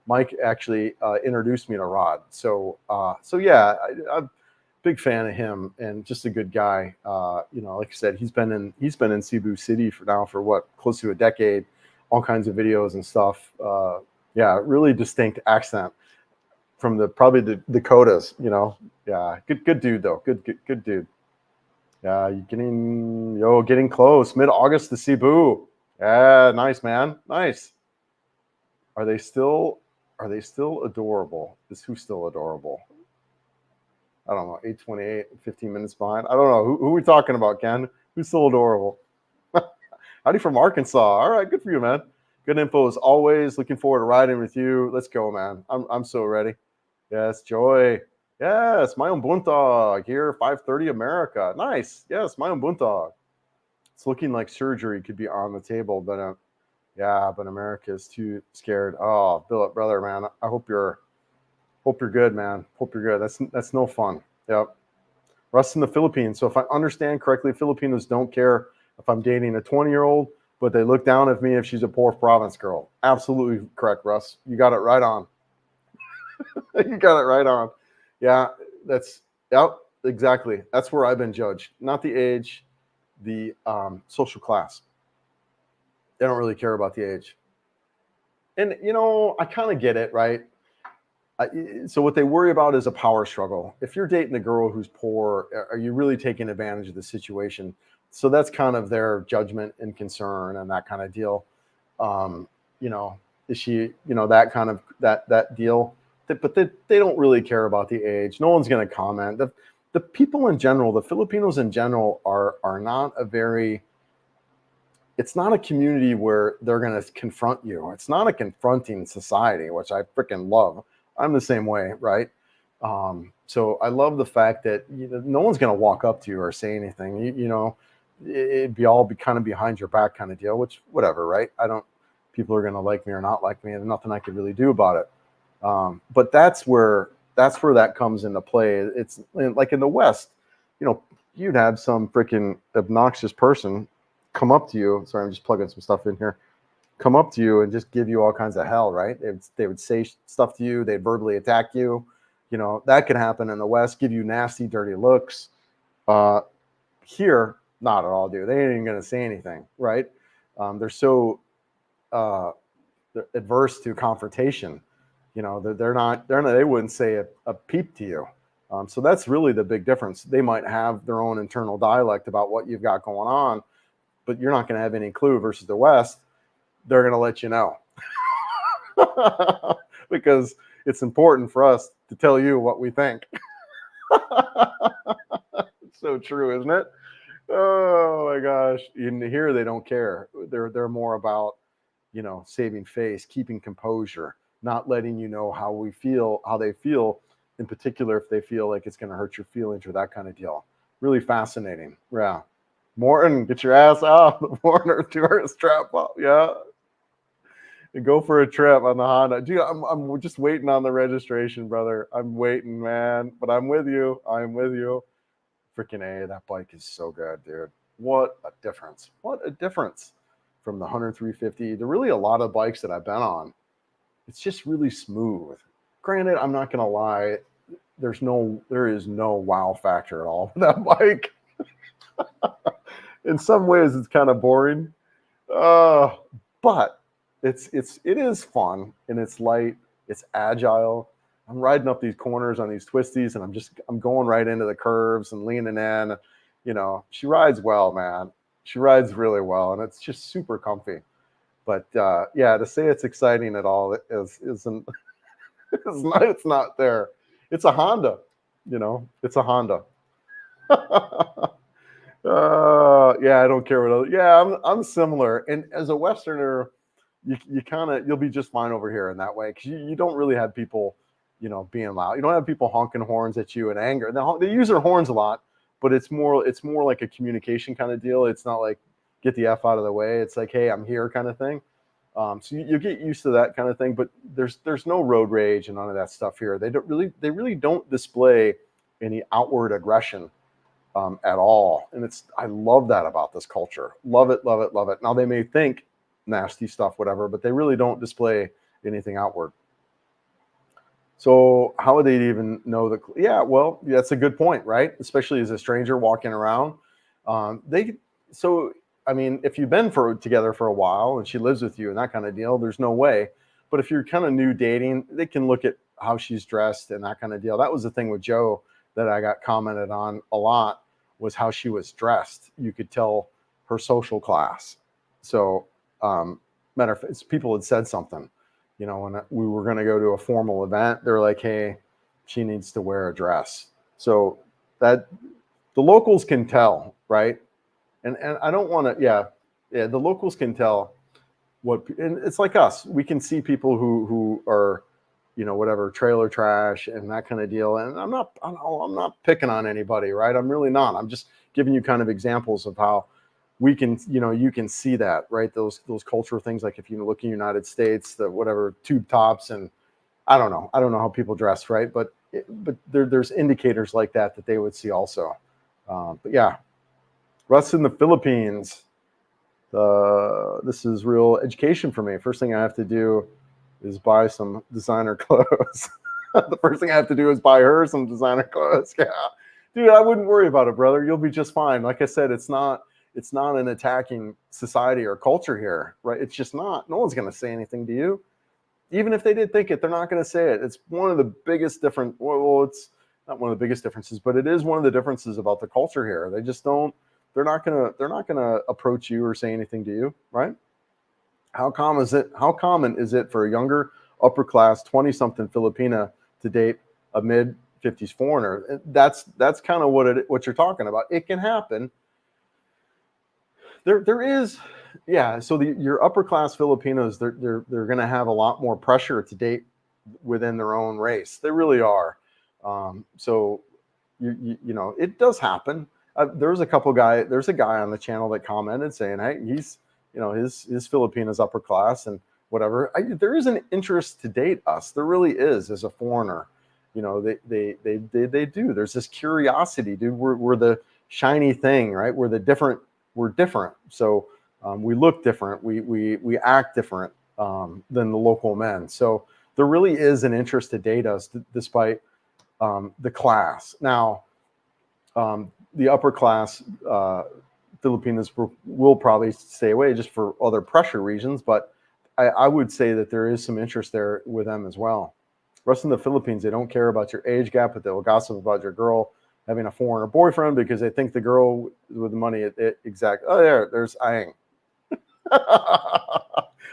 Mike actually introduced me to Rod. So yeah, I'm a big fan of him and just a good guy. You know, like I said, he's been in Cebu City for what, close to a decade, all kinds of videos and stuff. Yeah, really distinct accent from probably the Dakotas, you know. Yeah, good dude though. Good dude. Yeah, you're getting close. Mid-August to Cebu. Yeah, nice, man. Nice. Are they still adorable? Is who still adorable? I don't know. 8:28, 15 minutes behind. I don't know. Who are we talking about, Ken? Who's still adorable? Howdy from Arkansas. All right, good for you, man. Good info as always. Looking forward to riding with you. Let's go, man. I'm so ready. Yes, Joy. Yes, my own Buntag here, 5:30 America. Nice. Yes, my own Buntag. It's looking like surgery could be on the table, but yeah, but America is too scared. Oh, Bill, brother, man. I hope you're good, man. Hope you're good. That's no fun. Yep. Russ in the Philippines. So if I understand correctly, Filipinos don't care if I'm dating a 20-year-old, but they look down at me if she's a poor province girl. Absolutely correct, Russ. You got it right on. You got it right on. Yeah, yep, exactly. That's where I've been judged. Not the age, the social class. They don't really care about the age. And, you know, I kind of get it, right? So what they worry about is a power struggle. If you're dating a girl who's poor, are you really taking advantage of the situation? So that's kind of their judgment and concern and that kind of deal. You know, is she, you know, that kind of that deal? But they don't really care about the age. No one's going to comment. The people in general, the Filipinos in general, are not a very. It's not a community where they're going to confront you. It's not a confronting society, which I freaking love. I'm the same way, right? So I love the fact that no one's going to walk up to you or say anything. You know, it'd be kind of behind your back kind of deal, which whatever, right? People are going to like me or not like me, and nothing I could really do about it. But that's where that comes into play. It's like in the West, you know, you'd have some freaking obnoxious person come up to you. Sorry, I'm just plugging some stuff in here. Come up to you and just give you all kinds of hell, right? They would say stuff to you. They'd verbally attack you. You know, that can happen in the West, give you nasty, dirty looks. Here, not at all, dude. They ain't even going to say anything, right? They're so they're adverse to confrontation. You know, they wouldn't say a peep to you. So that's really the big difference. They might have their own internal dialect about what you've got going on, but you're not going to have any clue versus the West. They're going to let you know because it's important for us to tell you what we think. It's so true, isn't it? Oh my gosh. In here, they don't care. They're more about, you know, saving face, keeping composure, not letting you know how they feel, in particular if they feel like it's going to hurt your feelings or that kind of deal. Really fascinating. Yeah. Morton, get your ass out. The foreigner tourist strap up. Yeah. And go for a trip on the Honda. Dude, I'm just waiting on the registration, brother. I'm waiting, man. But I'm with you. I'm with you. Freaking A, that bike is so good, dude. What a difference. What a difference from the 100 350 to really a lot of bikes that I've been on. It's just really smooth. Granted, I'm not gonna lie, there is no wow factor at all for that bike. In some ways, it's kind of boring, but it is fun and it's light. It's agile. I'm riding up these corners on these twisties, and I'm going right into the curves and leaning in. You know, she rides well, man. She rides really well, and it's just super comfy. But yeah, to say it's exciting at all isn't. It's not there. It's a Honda. You know, it's a Honda. Yeah, I don't care what other. Yeah, I'm similar. And as a Westerner, you kind of you'll be just fine over here in that way because you don't really have people, you know, being loud. You don't have people honking horns at you in anger. They use their horns a lot, but it's more like a communication kind of deal. It's not like get the F out of the way. It's like, hey, I'm here kind of thing. So you get used to that kind of thing. But there's no road rage and none of that stuff here. They really don't display any outward aggression at all. And I love that about this culture. Love it, love it, love it. Now they may think nasty stuff, whatever, but they really don't display anything outward. So how would they even know that? Yeah, well, that's a good point, right? Especially as a stranger walking around. So I mean, if you've been together for a while and she lives with you and that kind of deal, there's no way. But if you're kind of new dating, they can look at how she's dressed and that kind of deal. That was the thing with Joe that I got commented on a lot, was how she was dressed. You could tell her social class. So matter of fact, people had said something, you know, when we were going to go to a formal event, they're like, hey, she needs to wear a dress. So that the locals can tell, right? And I don't want to, yeah, the locals can tell and it's like us. We can see people who are, you know, whatever, trailer trash and that kind of deal. And I'm not picking on anybody, right? I'm really not. I'm just giving you kind of examples of how we can, you know, you can see that, right? Those cultural things, like if you look in the United States, the whatever tube tops, and I don't know how people dress, right? But there's indicators like that they would see also. But yeah, Russ in the Philippines. This is real education for me. First thing I have to do is buy some designer clothes. The first thing I have to do is buy her some designer clothes. Yeah, dude, I wouldn't worry about it, brother. You'll be just fine. Like I said, it's not an attacking society or culture here, right? It's just not. No one's going to say anything to you. Even if they did think it, they're not going to say it. It's one of the biggest well, it's not one of the biggest differences, but it is one of the differences about the culture here. They just don't. They're not gonna approach you or say anything to you, right? How common is it for a younger, upper class 20-something Filipina to date a mid-50s foreigner? That's kind of what you're talking about. It can happen. There is, yeah. So your upper class Filipinos, they're going to have a lot more pressure to date within their own race. They really are. So you know, it does happen. There's a guy on the channel that commented saying, hey, he's, you know, his Filipina's upper class and whatever. There is an interest to date us. There really is, as a foreigner. You know, they do. There's this curiosity, dude. We're the shiny thing, right? We're different. So we look different. We act different than the local men. So there really is an interest to date us, despite the class. Now, the upper class Filipinos will probably stay away just for other pressure reasons, but I would say that there is some interest there with them as well. Rest in the Philippines, they don't care about your age gap, but they'll gossip about your girl having a foreigner boyfriend because they think the girl with the money exactly. Oh, there's Aang.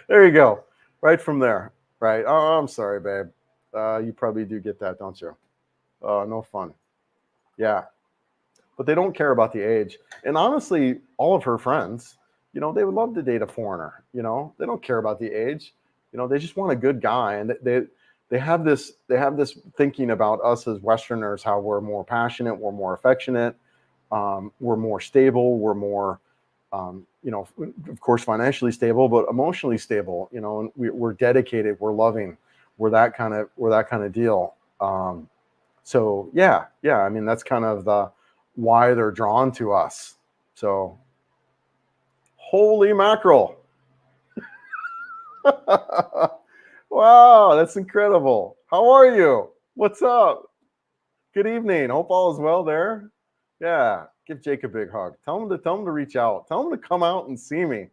There you go. Right from there. Right. Oh, I'm sorry, babe. You probably do get that, don't you? No fun. Yeah. But they don't care about the age. And honestly, all of her friends, you know, they would love to date a foreigner. You know, they don't care about the age. They just want a good guy, and they have this thinking about us as Westerners, how we're more passionate, we're more affectionate, we're more stable, we're more of course financially stable, but emotionally stable, and we're dedicated, we're loving, we're that kind of deal. So yeah, I mean, that's kind of the why they're drawn to us. So holy mackerel. Wow, that's incredible. How are you? What's up? Good evening. Hope all is well there. Yeah, give Jake a big hug. Tell him to reach out. Tell him to come out and see me.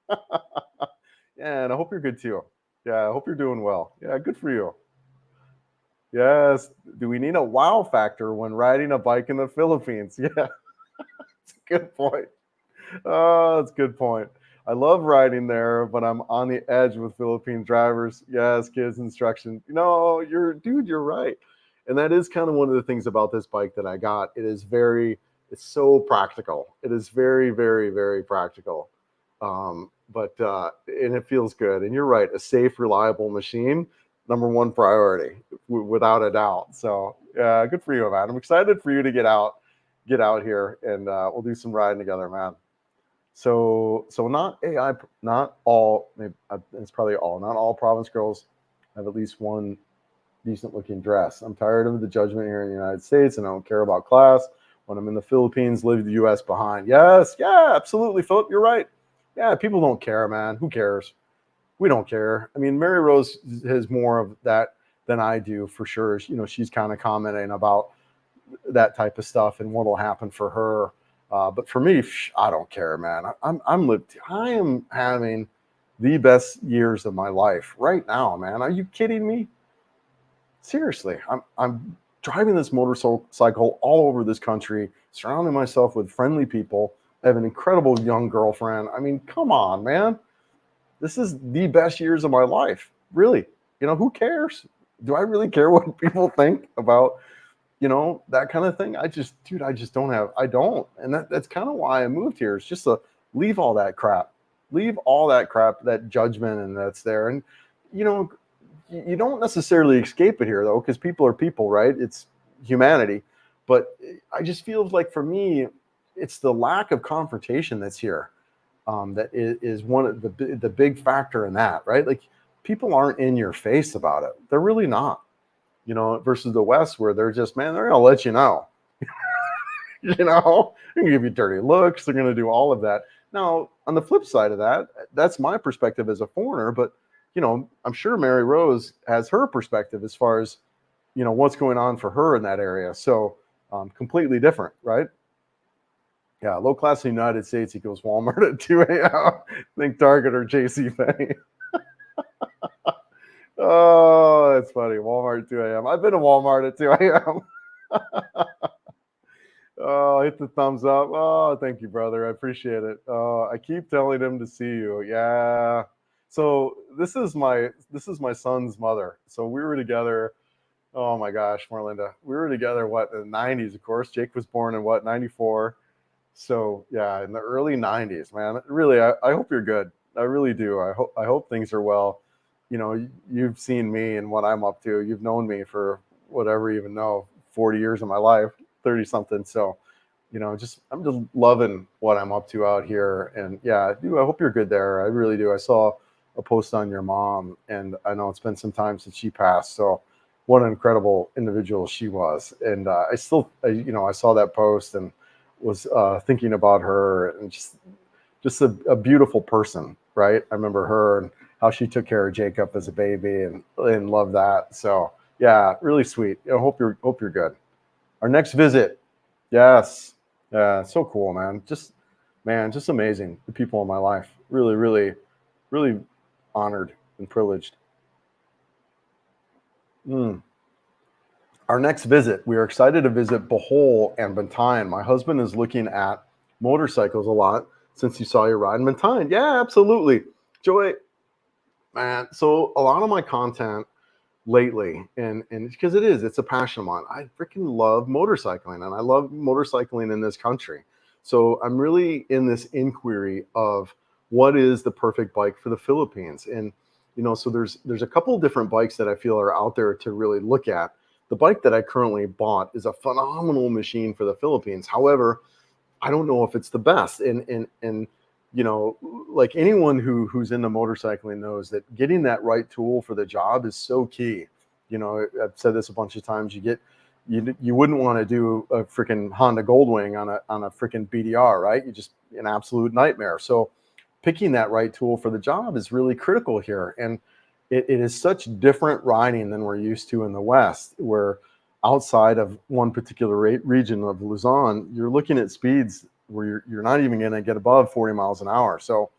Yeah, and I hope you're good too. Yeah, I hope you're doing well. Yeah, good for you. Yes. Do we need a wow factor when riding a bike in the Philippines? Yeah, that's a good point. Oh, that's a good point. I love riding there, but I'm on the edge with Philippine drivers. Yes, kids instruction. You're right. And that is kind of one of the things about this bike that I got. It's so practical. It is very, very, very practical. And it feels good. And you're right, a safe, reliable machine, number one priority, without a doubt. So, good for you, man. I'm excited for you to get out here, and we'll do some riding together, man. So not AI, not all. Maybe it's probably all. Not all province girls have at least one decent looking dress. I'm tired of the judgment here in the United States, and I don't care about class. When I'm in the Philippines, leave the U.S. behind. Yes, yeah, absolutely, Philip. You're right. Yeah, people don't care, man. Who cares? We don't care. I mean, Mary Rose has more of that than I do, for sure. She's kind of commenting about that type of stuff and what'll happen for her. But for me, I don't care, man. I am having the best years of my life right now, man. Are you kidding me? Seriously, I'm driving this motorcycle all over this country, surrounding myself with friendly people. I have an incredible young girlfriend. I mean, come on, man. This is the best years of my life. Really. Who cares? Do I really care what people think about, that kind of thing? I just don't. And that's kind of why I moved here. It's just to leave all that crap. Leave all that crap, that judgment, and that's there. And, you don't necessarily escape it here, though, because people are people, right? It's humanity. But I just feel like, for me, it's the lack of confrontation that's here. That is one of the big factor in that, right? Like, people aren't in your face about it. They're really not, versus the West, where they're just, man, they're going to let you know, they're going to give you dirty looks. They're going to do all of that. Now, on the flip side of that, that's my perspective as a foreigner, but, I'm sure Mary Rose has her perspective as far as, what's going on for her in that area. So completely different, right? Yeah, low class in the United States equals Walmart at 2 a.m. Think Target or JCPenney. Oh, that's funny. Walmart at 2 a.m. I've been to Walmart at 2 a.m. Oh, hit the thumbs up. Oh, thank you, brother. I appreciate it. I keep telling him to see you. Yeah. So this is my son's mother. So we were together. Oh my gosh, Marlinda. We were together, what, in the 90s, of course. Jake was born in, what, 94. So yeah, in the early 90s, man. Really, I hope you're good. I really do. I hope things are well. You've seen me and what I'm up to. You've known me for whatever you even know, 40 years of my life, 30 something. So, I'm just loving what I'm up to out here. And yeah, I hope you're good there. I really do. I saw a post on your mom, and I know it's been some time since she passed. So what an incredible individual she was. And I saw that post and was thinking about her, and just a beautiful person, right? I remember her and how she took care of Jacob as a baby, and love that. So yeah, really sweet. I hope you're good. Our next visit, yes, yeah, so cool, man. Just amazing. The people in my life, really, really, really honored and privileged. Our next visit, we are excited to visit Bohol and Bantayan. My husband is looking at motorcycles a lot since he saw you ride in Bantayan. Yeah, absolutely. Joy, man, so a lot of my content lately, and because it's a passion of mine. I freaking love motorcycling, and I love motorcycling in this country. So I'm really in this inquiry of what is the perfect bike for the Philippines. And So there's a couple of different bikes that I feel are out there to really look at. The bike that I currently bought is a phenomenal machine for the Philippines. However, I don't know if it's the best. And like anyone who's into motorcycling knows that getting that right tool for the job is so key. I've said this a bunch of times. You wouldn't want to do a freaking Honda Goldwing on a freaking BDR, right? You just an absolute nightmare. So picking that right tool for the job is really critical here. And it is such different riding than we're used to in the West, where outside of one particular region of Luzon, you're looking at speeds where you're not even going to get above 40 miles an hour. So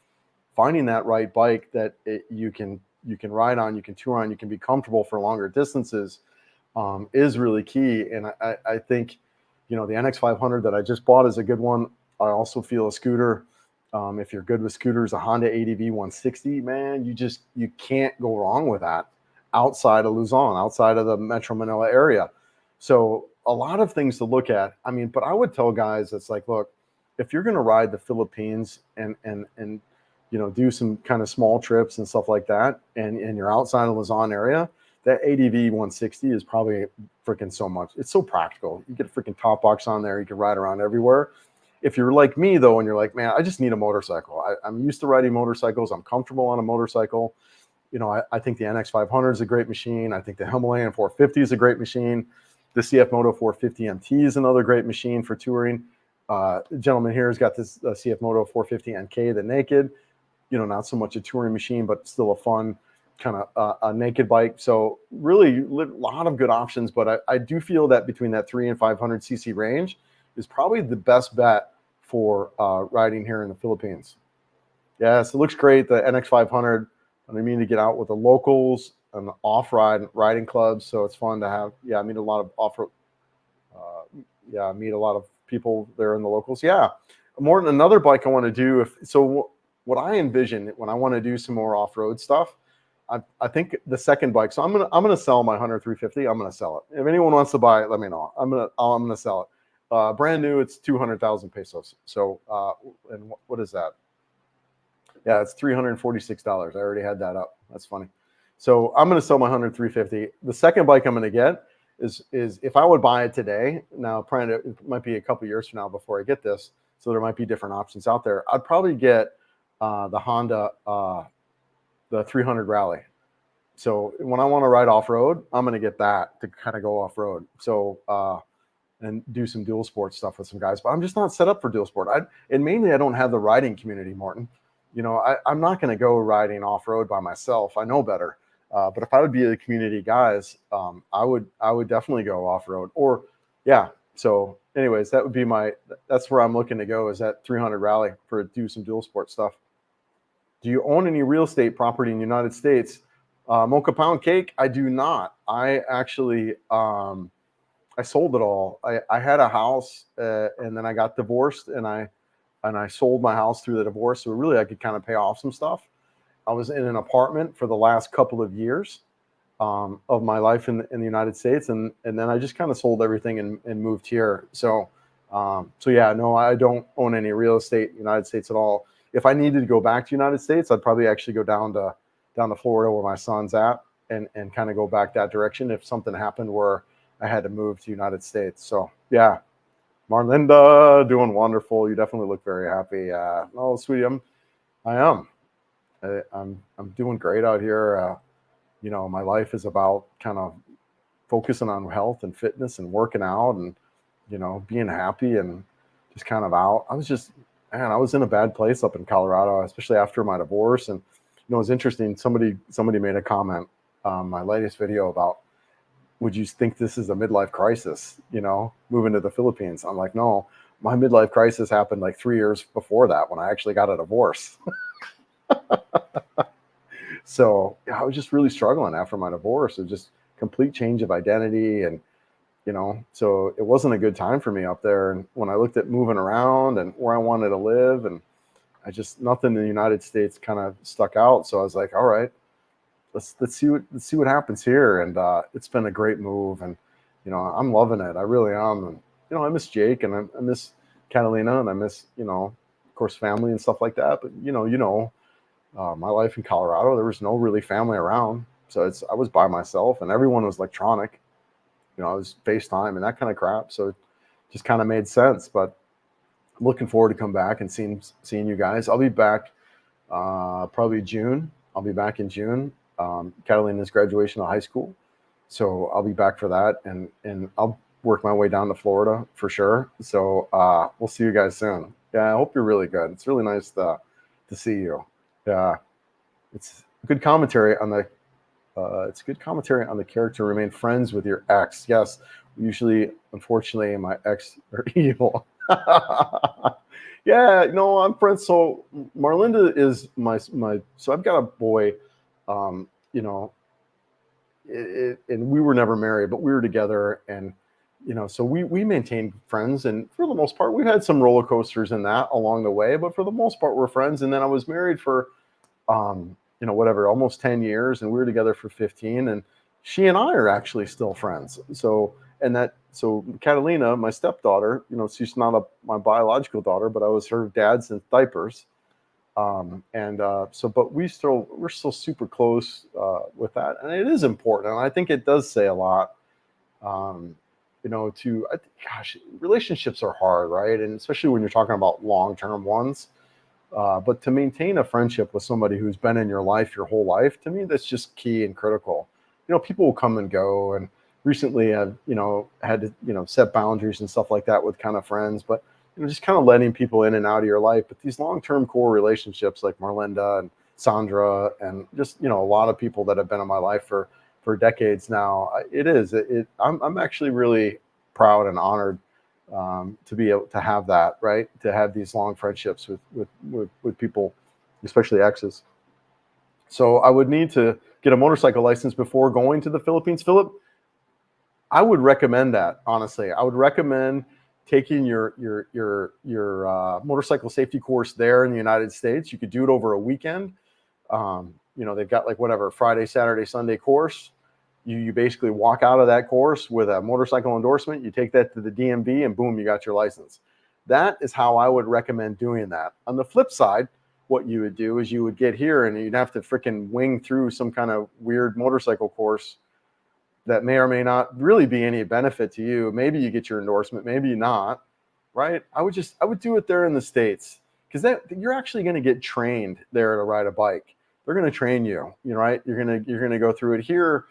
finding that right bike that you can ride on, you can tour on, you can be comfortable for longer distances is really key. And I think, the NX500 that I just bought is a good one. I also feel a scooter. If you're good with scooters, a Honda ADV 160, man, you can't go wrong with that outside of Luzon, outside of the Metro Manila area. So a lot of things to look at. I mean, but I would tell guys, it's like, look, if you're going to ride the Philippines and do some kind of small trips and stuff like that, and you're outside of Luzon area, that ADV 160 is probably freaking so much. It's so practical. You get a freaking top box on there. You can ride around everywhere. If you're like me, though, and you're like, man, I just need a motorcycle. I'm used to riding motorcycles. I'm comfortable on a motorcycle. I think the NX500 is a great machine. I think the Himalayan 450 is a great machine. The CF Moto 450 MT is another great machine for touring. The gentleman here has got this CF Moto 450 NK, the naked. Not so much a touring machine, but still a fun kind of a naked bike. So really a lot of good options, but I do feel that between that 300 and 500 cc range is probably the best bet for riding here in the Philippines. Yes, it looks great. The NX500, I mean, to get out with the locals and the off-ride riding clubs. So it's fun to have, I meet a lot of off-road, meet a lot of people there in the locals. Yeah. More than another bike I want to do. What I envision when I want to do some more off-road stuff, I think the second bike. So I'm gonna sell my Hunter 350. I'm gonna sell it. If anyone wants to buy it, let me know. I'm gonna sell it. Brand new, it's 200,000 pesos. So and what is that? Yeah, it's $346. I already had that up. That's funny. So I'm gonna sell my Hunter 350. The second bike I'm gonna get is if I would buy it today. Now, it might be a couple years from now before I get this. So there might be different options out there. I'd probably get the Honda, the 300 Rally. So when I want to ride off-road, I'm going to get that to kind of go off-road. So, and do some dual sport stuff with some guys, but I'm just not set up for dual sport. And mainly I don't have the riding community, Martin. I'm not going to go riding off-road by myself. I know better. But if I would be the community guys, I would definitely go off-road So anyways, that would be that's where I'm looking to go, is that 300 Rally do some dual sport stuff. Do you own any real estate property in the United States? Mocha Pound Cake, I do not. I actually, I sold it all. I had a house and then I got divorced and I sold my house through the divorce. So really I could kind of pay off some stuff. I was in an apartment for the last couple of years of my life in the United States. And then I just kind of sold everything and moved here. So yeah, no, I don't own any real estate in the United States at all. If I needed to go back to the United States, I'd probably actually go down to Florida where my son's at and kind of go back that direction if something happened where I had to move to the United States. So yeah, Marlinda, doing wonderful. You definitely look very happy. Oh, sweetie, I'm doing great out here. My life is about kind of focusing on health and fitness and working out and, being happy and just kind of out. I was in a bad place up in Colorado, especially after my divorce. And, it was interesting. Somebody made a comment on my latest video about, would you think this is a midlife crisis, moving to the Philippines? I'm like, no, my midlife crisis happened like 3 years before that when I actually got a divorce. So I was just really struggling after my divorce. It was just complete change of identity. And, so it wasn't a good time for me up there. And when I looked at moving around and where I wanted to live, and nothing in the United States kind of stuck out. So I was like, all right, let's see what happens here. And it's been a great move. And, I'm loving it. I really am. And, I miss Jake and I miss Catalina and I miss, of course, family and stuff like that. But, My life in Colorado, there was no really family around. So I was by myself and everyone was electronic. I was FaceTime and that kind of crap. So it just kind of made sense. But I'm looking forward to come back and seeing you guys. I'll be back probably June. I'll be back in June. Catalina's graduation of high school. So I'll be back for that. And I'll work my way down to Florida for sure. So we'll see you guys soon. Yeah, I hope you're really good. It's really nice to see you. Yeah, it's good commentary on the character. Remain friends with your ex. Yes, usually, unfortunately, my ex are evil. Yeah, no, I'm friends. So Marlinda is my. So I've got a boy. You know, and we were never married, but we were together, and so we maintained friends, and for the most part, we've had some roller coasters in that along the way, but for the most part, we're friends. And then I was married for whatever, almost 10 years, and we were together for 15, and she and I are actually still friends. So Catalina, my stepdaughter, she's not my biological daughter, but I was her dad since diapers. But we're still super close with that, and it is important, and I think it does say a lot. Gosh, relationships are hard, right? And especially when you're talking about long-term ones. But to maintain a friendship with somebody who's been in your life your whole life, to me, that's just key and critical. People will come and go, and recently I've had to set boundaries and stuff like that with kind of friends, but just kind of letting people in and out of your life. But these long-term core relationships like Marlinda and Sandra and just a lot of people that have been in my life for decades now, I'm actually really proud and honored to be able to have that, right? To have these long friendships with people, especially exes. So I would need to get a motorcycle license before going to the Philippines. Philip, I would recommend that, honestly. I would recommend taking your motorcycle safety course there in the United States. You could do it over a weekend. They've got like whatever, Friday, Saturday, Sunday course. You basically walk out of that course with a motorcycle endorsement. You take that to the DMV and boom, you got your license. That is how I would recommend doing that. On the flip side, what you would do is you would get here and you'd have to freaking wing through some kind of weird motorcycle course that may or may not really be any benefit to you. Maybe you get your endorsement, maybe not, right? I would do it there in the States, because you're actually going to get trained there to ride a bike. They're going to train you, right? You're going to go through it here.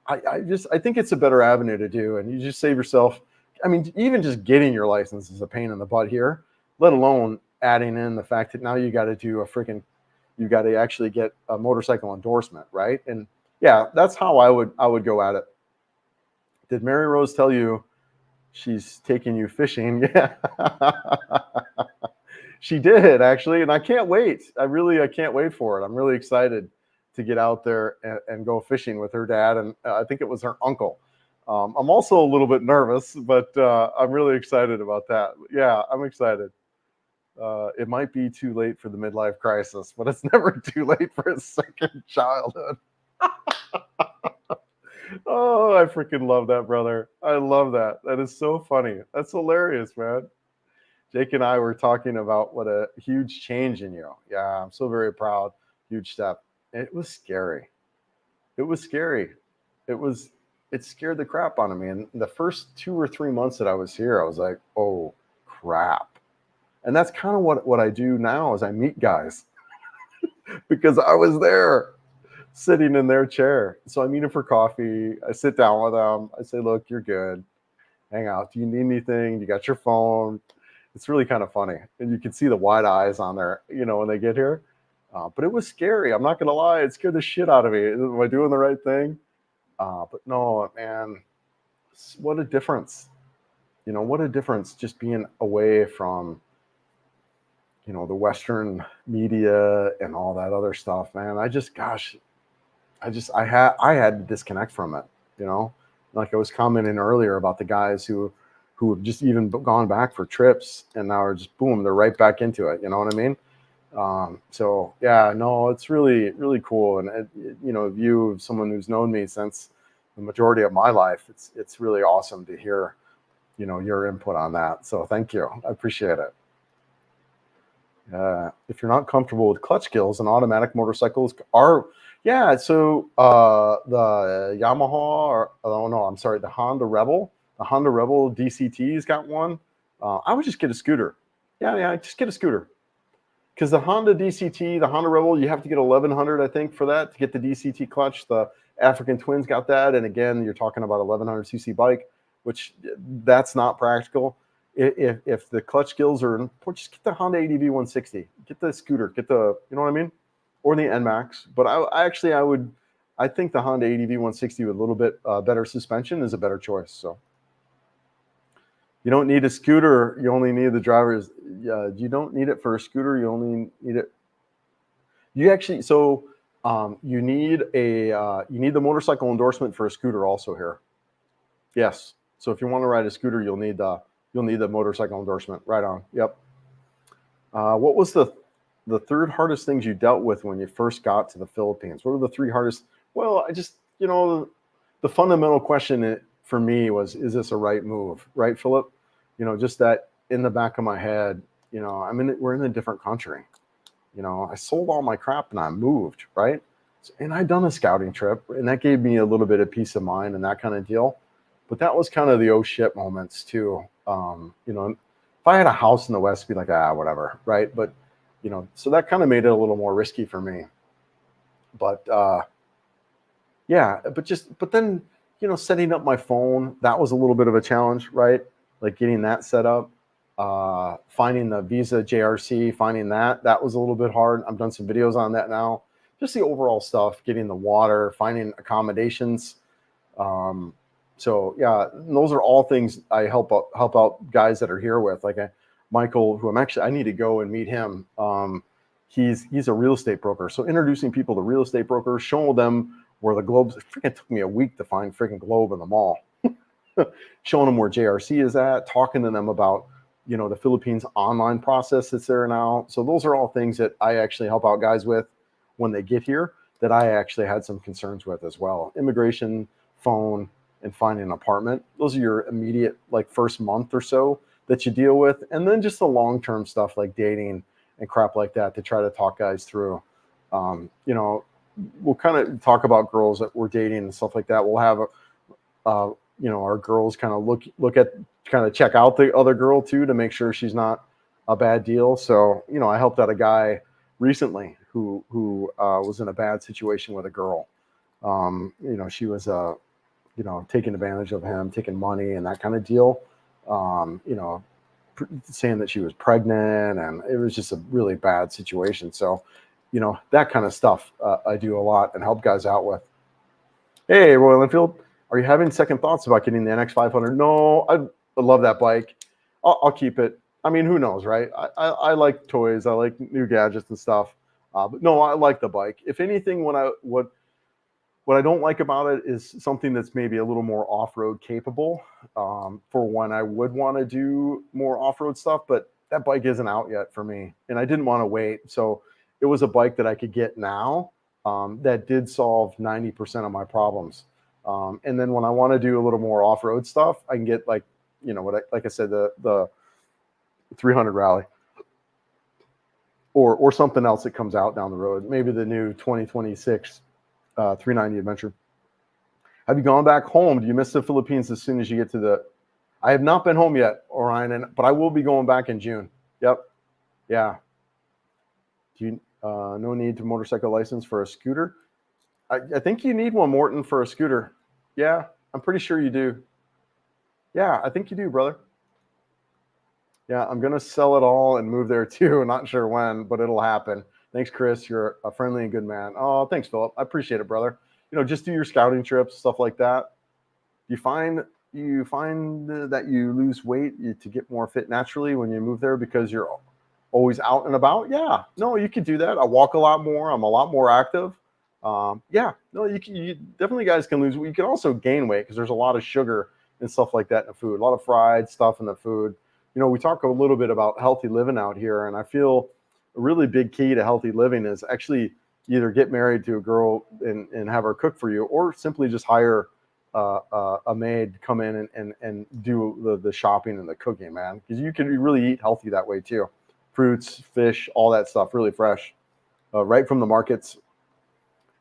I think it's a better avenue to do, and you just save yourself. I mean, even just getting your license is a pain in the butt here, let alone adding in the fact that now you got to actually get a motorcycle endorsement, right? And yeah, that's how I would go at it. Did Mary Rose tell you she's taking you fishing? Yeah. She did, actually, and I can't wait. I can't wait for it. I'm really excited to get out there and go fishing with her dad, and I think it was her uncle. I'm also a little bit nervous, but I'm really excited about that. Yeah, I'm excited. It might be too late for the midlife crisis, but it's never too late for a second childhood. Oh, I freaking love that, brother. I love that. That is so funny. That's hilarious, man. Jake and I were talking about what a huge change in you. Yeah, I'm so very proud. Huge step. It was scary. It was scary. It scared the crap out of me. And the first 2 or 3 months that I was here, I was like, oh crap. And that's kind of what I do now is I meet guys because I was there sitting in their chair. So I meet them for coffee. I sit down with them. I say, look, you're good. Hang out. Do you need anything? You got your phone? It's really kind of funny. And you can see the wide eyes on there, when they get here. But it was scary. I'm not going to lie. It scared the shit out of me. Am I doing the right thing? But no, man, what a difference. What a difference just being away from, the Western media and all that other stuff, man. I had to disconnect from it, like I was commenting earlier about the guys who have just even gone back for trips and now are just boom, they're right back into it. You know what I mean? So yeah, no, it's really, really cool. And you, someone who's known me since the majority of my life, it's really awesome to hear, your input on that. So thank you. I appreciate it. If you're not comfortable with clutch skills, and automatic motorcycles are, yeah. So the Yamaha, or oh no, I'm sorry, the Honda Rebel DCT's got one. I would just get a scooter. Yeah, just get a scooter. Because the Honda DCT, the Honda Rebel, you have to get 1100, I think, for that to get the DCT clutch. The African Twins got that, and again, you're talking about 1100cc bike, which that's not practical. If the clutch skills are, just get the Honda ADV 160, get the scooter, get the, you know what I mean, or the NMAX. But I think the Honda ADV 160 with a little bit better suspension is a better choice. So. You don't need a scooter. You only need the driver's. You don't need it for a scooter. You only need it. You actually, so you need the motorcycle endorsement for a scooter also here. Yes. So if you want to ride a scooter, you'll need the motorcycle endorsement. Right on. Yep. What was the third hardest things you dealt with when you first got to the Philippines? What were the three hardest? Well, I just, the fundamental question for me was, is this a right move? Right, Philip? Just that in the back of my head, we're in a different country. I sold all my crap and I moved, right? And I'd done a scouting trip, and that gave me a little bit of peace of mind and that kind of deal. But that was kind of the oh shit moments too. If I had a house in the West, be like, whatever, right? But, so that kind of made it a little more risky for me. But yeah, but then, setting up my phone, that was a little bit of a challenge, right? Like getting that set up, finding the Visa JRC, finding that was a little bit hard. I've done some videos on that now. Just the overall stuff, getting the water, finding accommodations. So yeah, those are all things I help out guys that are here with, like Michael, who I need to go and meet him. He's a real estate broker. So introducing people to real estate brokers, showing them where the globes, it freaking took me a week to find freaking Globe in the mall. Showing them where JRC is at, talking to them about, the Philippines online process that's there now. So those are all things that I actually help out guys with when they get here that I actually had some concerns with as well. Immigration, phone, and finding an apartment. Those are your immediate, like, first month or so that you deal with. And then just the long-term stuff like dating and crap like that to try to talk guys through. We'll kind of talk about girls that we're dating and stuff like that. We'll have our girls kind of check out the other girl too, to make sure she's not a bad deal. So, I helped out a guy recently who was in a bad situation with a girl. She was, taking advantage of him, taking money and that kind of deal. Saying that she was pregnant, and it was just a really bad situation. So, that kind of stuff I do a lot and help guys out with. Hey, Royal Enfield, are you having second thoughts about getting the NX 500? No, I love that bike. I'll keep it. I mean, who knows, right? I like toys. I like new gadgets and stuff. But no, I like the bike. If anything, what I don't like about it is something that's maybe a little more off-road capable for when I would want to do more off-road stuff, but that bike isn't out yet for me, and I didn't want to wait. So it was a bike that I could get now that did solve 90% of my problems. And then when I want to do a little more off-road stuff, I can get like I said, the 300 Rally or something else that comes out down the road. Maybe the new 2026 390 Adventure. Have you gone back home? Do you miss the Philippines as soon as you get to the? I have not been home yet, Orion, but I will be going back in June. Yep. Yeah. Do you no need to motorcycle license for a scooter? I think you need one, Morton, for a scooter. Yeah, I'm pretty sure you do. Yeah, I think you do, brother. Yeah, I'm going to sell it all and move there too. Not sure when, but it'll happen. Thanks, Chris. You're a friendly and good man. Oh, thanks, Philip. I appreciate it, brother. Just do your scouting trips, stuff like that. You find that you lose weight to get more fit naturally when you move there because you're always out and about? Yeah. No, you could do that. I walk a lot more. I'm a lot more active. Yeah. No, you definitely guys can lose. You can also gain weight because there's a lot of sugar and stuff like that in the food. A lot of fried stuff in the food. We talk a little bit about healthy living out here, and I feel a really big key to healthy living is actually either get married to a girl and have her cook for you, or simply just hire a maid to come in and do the shopping and the cooking, man. Because you can really eat healthy that way too. fruits, fish, all that stuff, really fresh, right from the markets.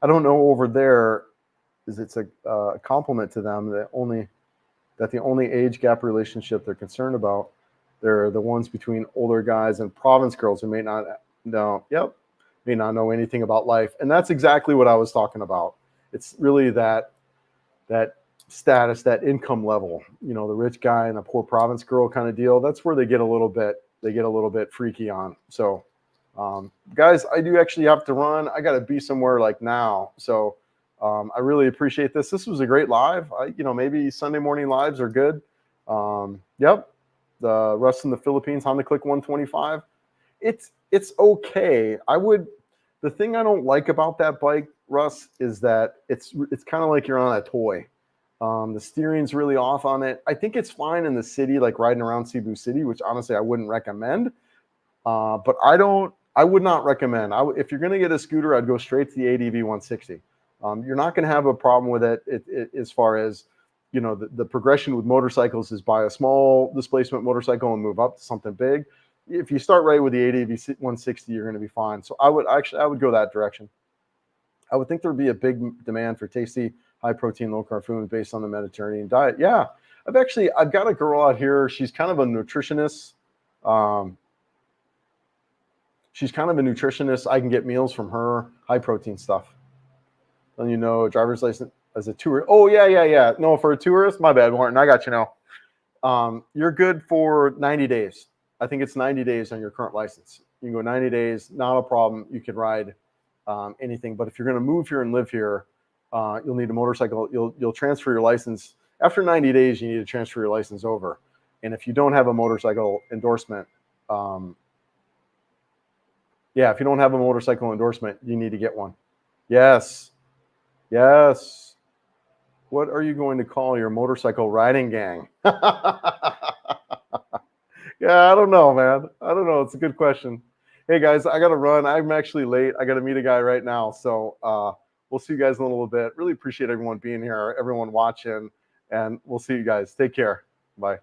I don't know over there, is it's a compliment to them that the only age gap relationship they're concerned about, they're the ones between older guys and province girls who may not know anything about life. And that's exactly what I was talking about. It's really that status, that income level, the rich guy and the poor province girl kind of deal. That's where they get a little bit freaky on. So guys, I do actually have to run. I got to be somewhere like now. So I really appreciate this. This was a great live. Maybe Sunday morning lives are good. Yep. The Russ in the Philippines, Honda Click 125. It's okay. The thing I don't like about that bike, Russ, is that it's kind of like you're on a toy. The steering's really off on it. I think it's fine in the city, like riding around Cebu City, which honestly I wouldn't recommend. But I would not recommend. If you're going to get a scooter, I'd go straight to the ADV 160. You're not going to have a problem with it as far as, the progression with motorcycles is buy a small displacement motorcycle and move up to something big. If you start right with the ADV 160, you're going to be fine. So I would go that direction. I would think there would be a big demand for tasty, high protein, low carb food based on the Mediterranean diet. Yeah, I've got a girl out here. She's kind of a nutritionist. I can get meals from her, high protein stuff. Then driver's license as a tourist. Oh yeah. No, for a tourist, my bad, Martin. I got you now. You're good for 90 days. I think it's 90 days on your current license. You can go 90 days, not a problem. You can ride anything. But if you're going to move here and live here, you'll need a motorcycle. You'll transfer your license. After 90 days, you need to transfer your license over. And if you don't have a motorcycle endorsement, if you don't have a motorcycle endorsement, you need to get one. Yes. What are you going to call your motorcycle riding gang? Yeah, I don't know, man. I don't know. It's a good question. Hey, guys, I got to run. I'm actually late. I got to meet a guy right now. So we'll see you guys in a little bit. Really appreciate everyone being here, everyone watching, and we'll see you guys. Take care. Bye.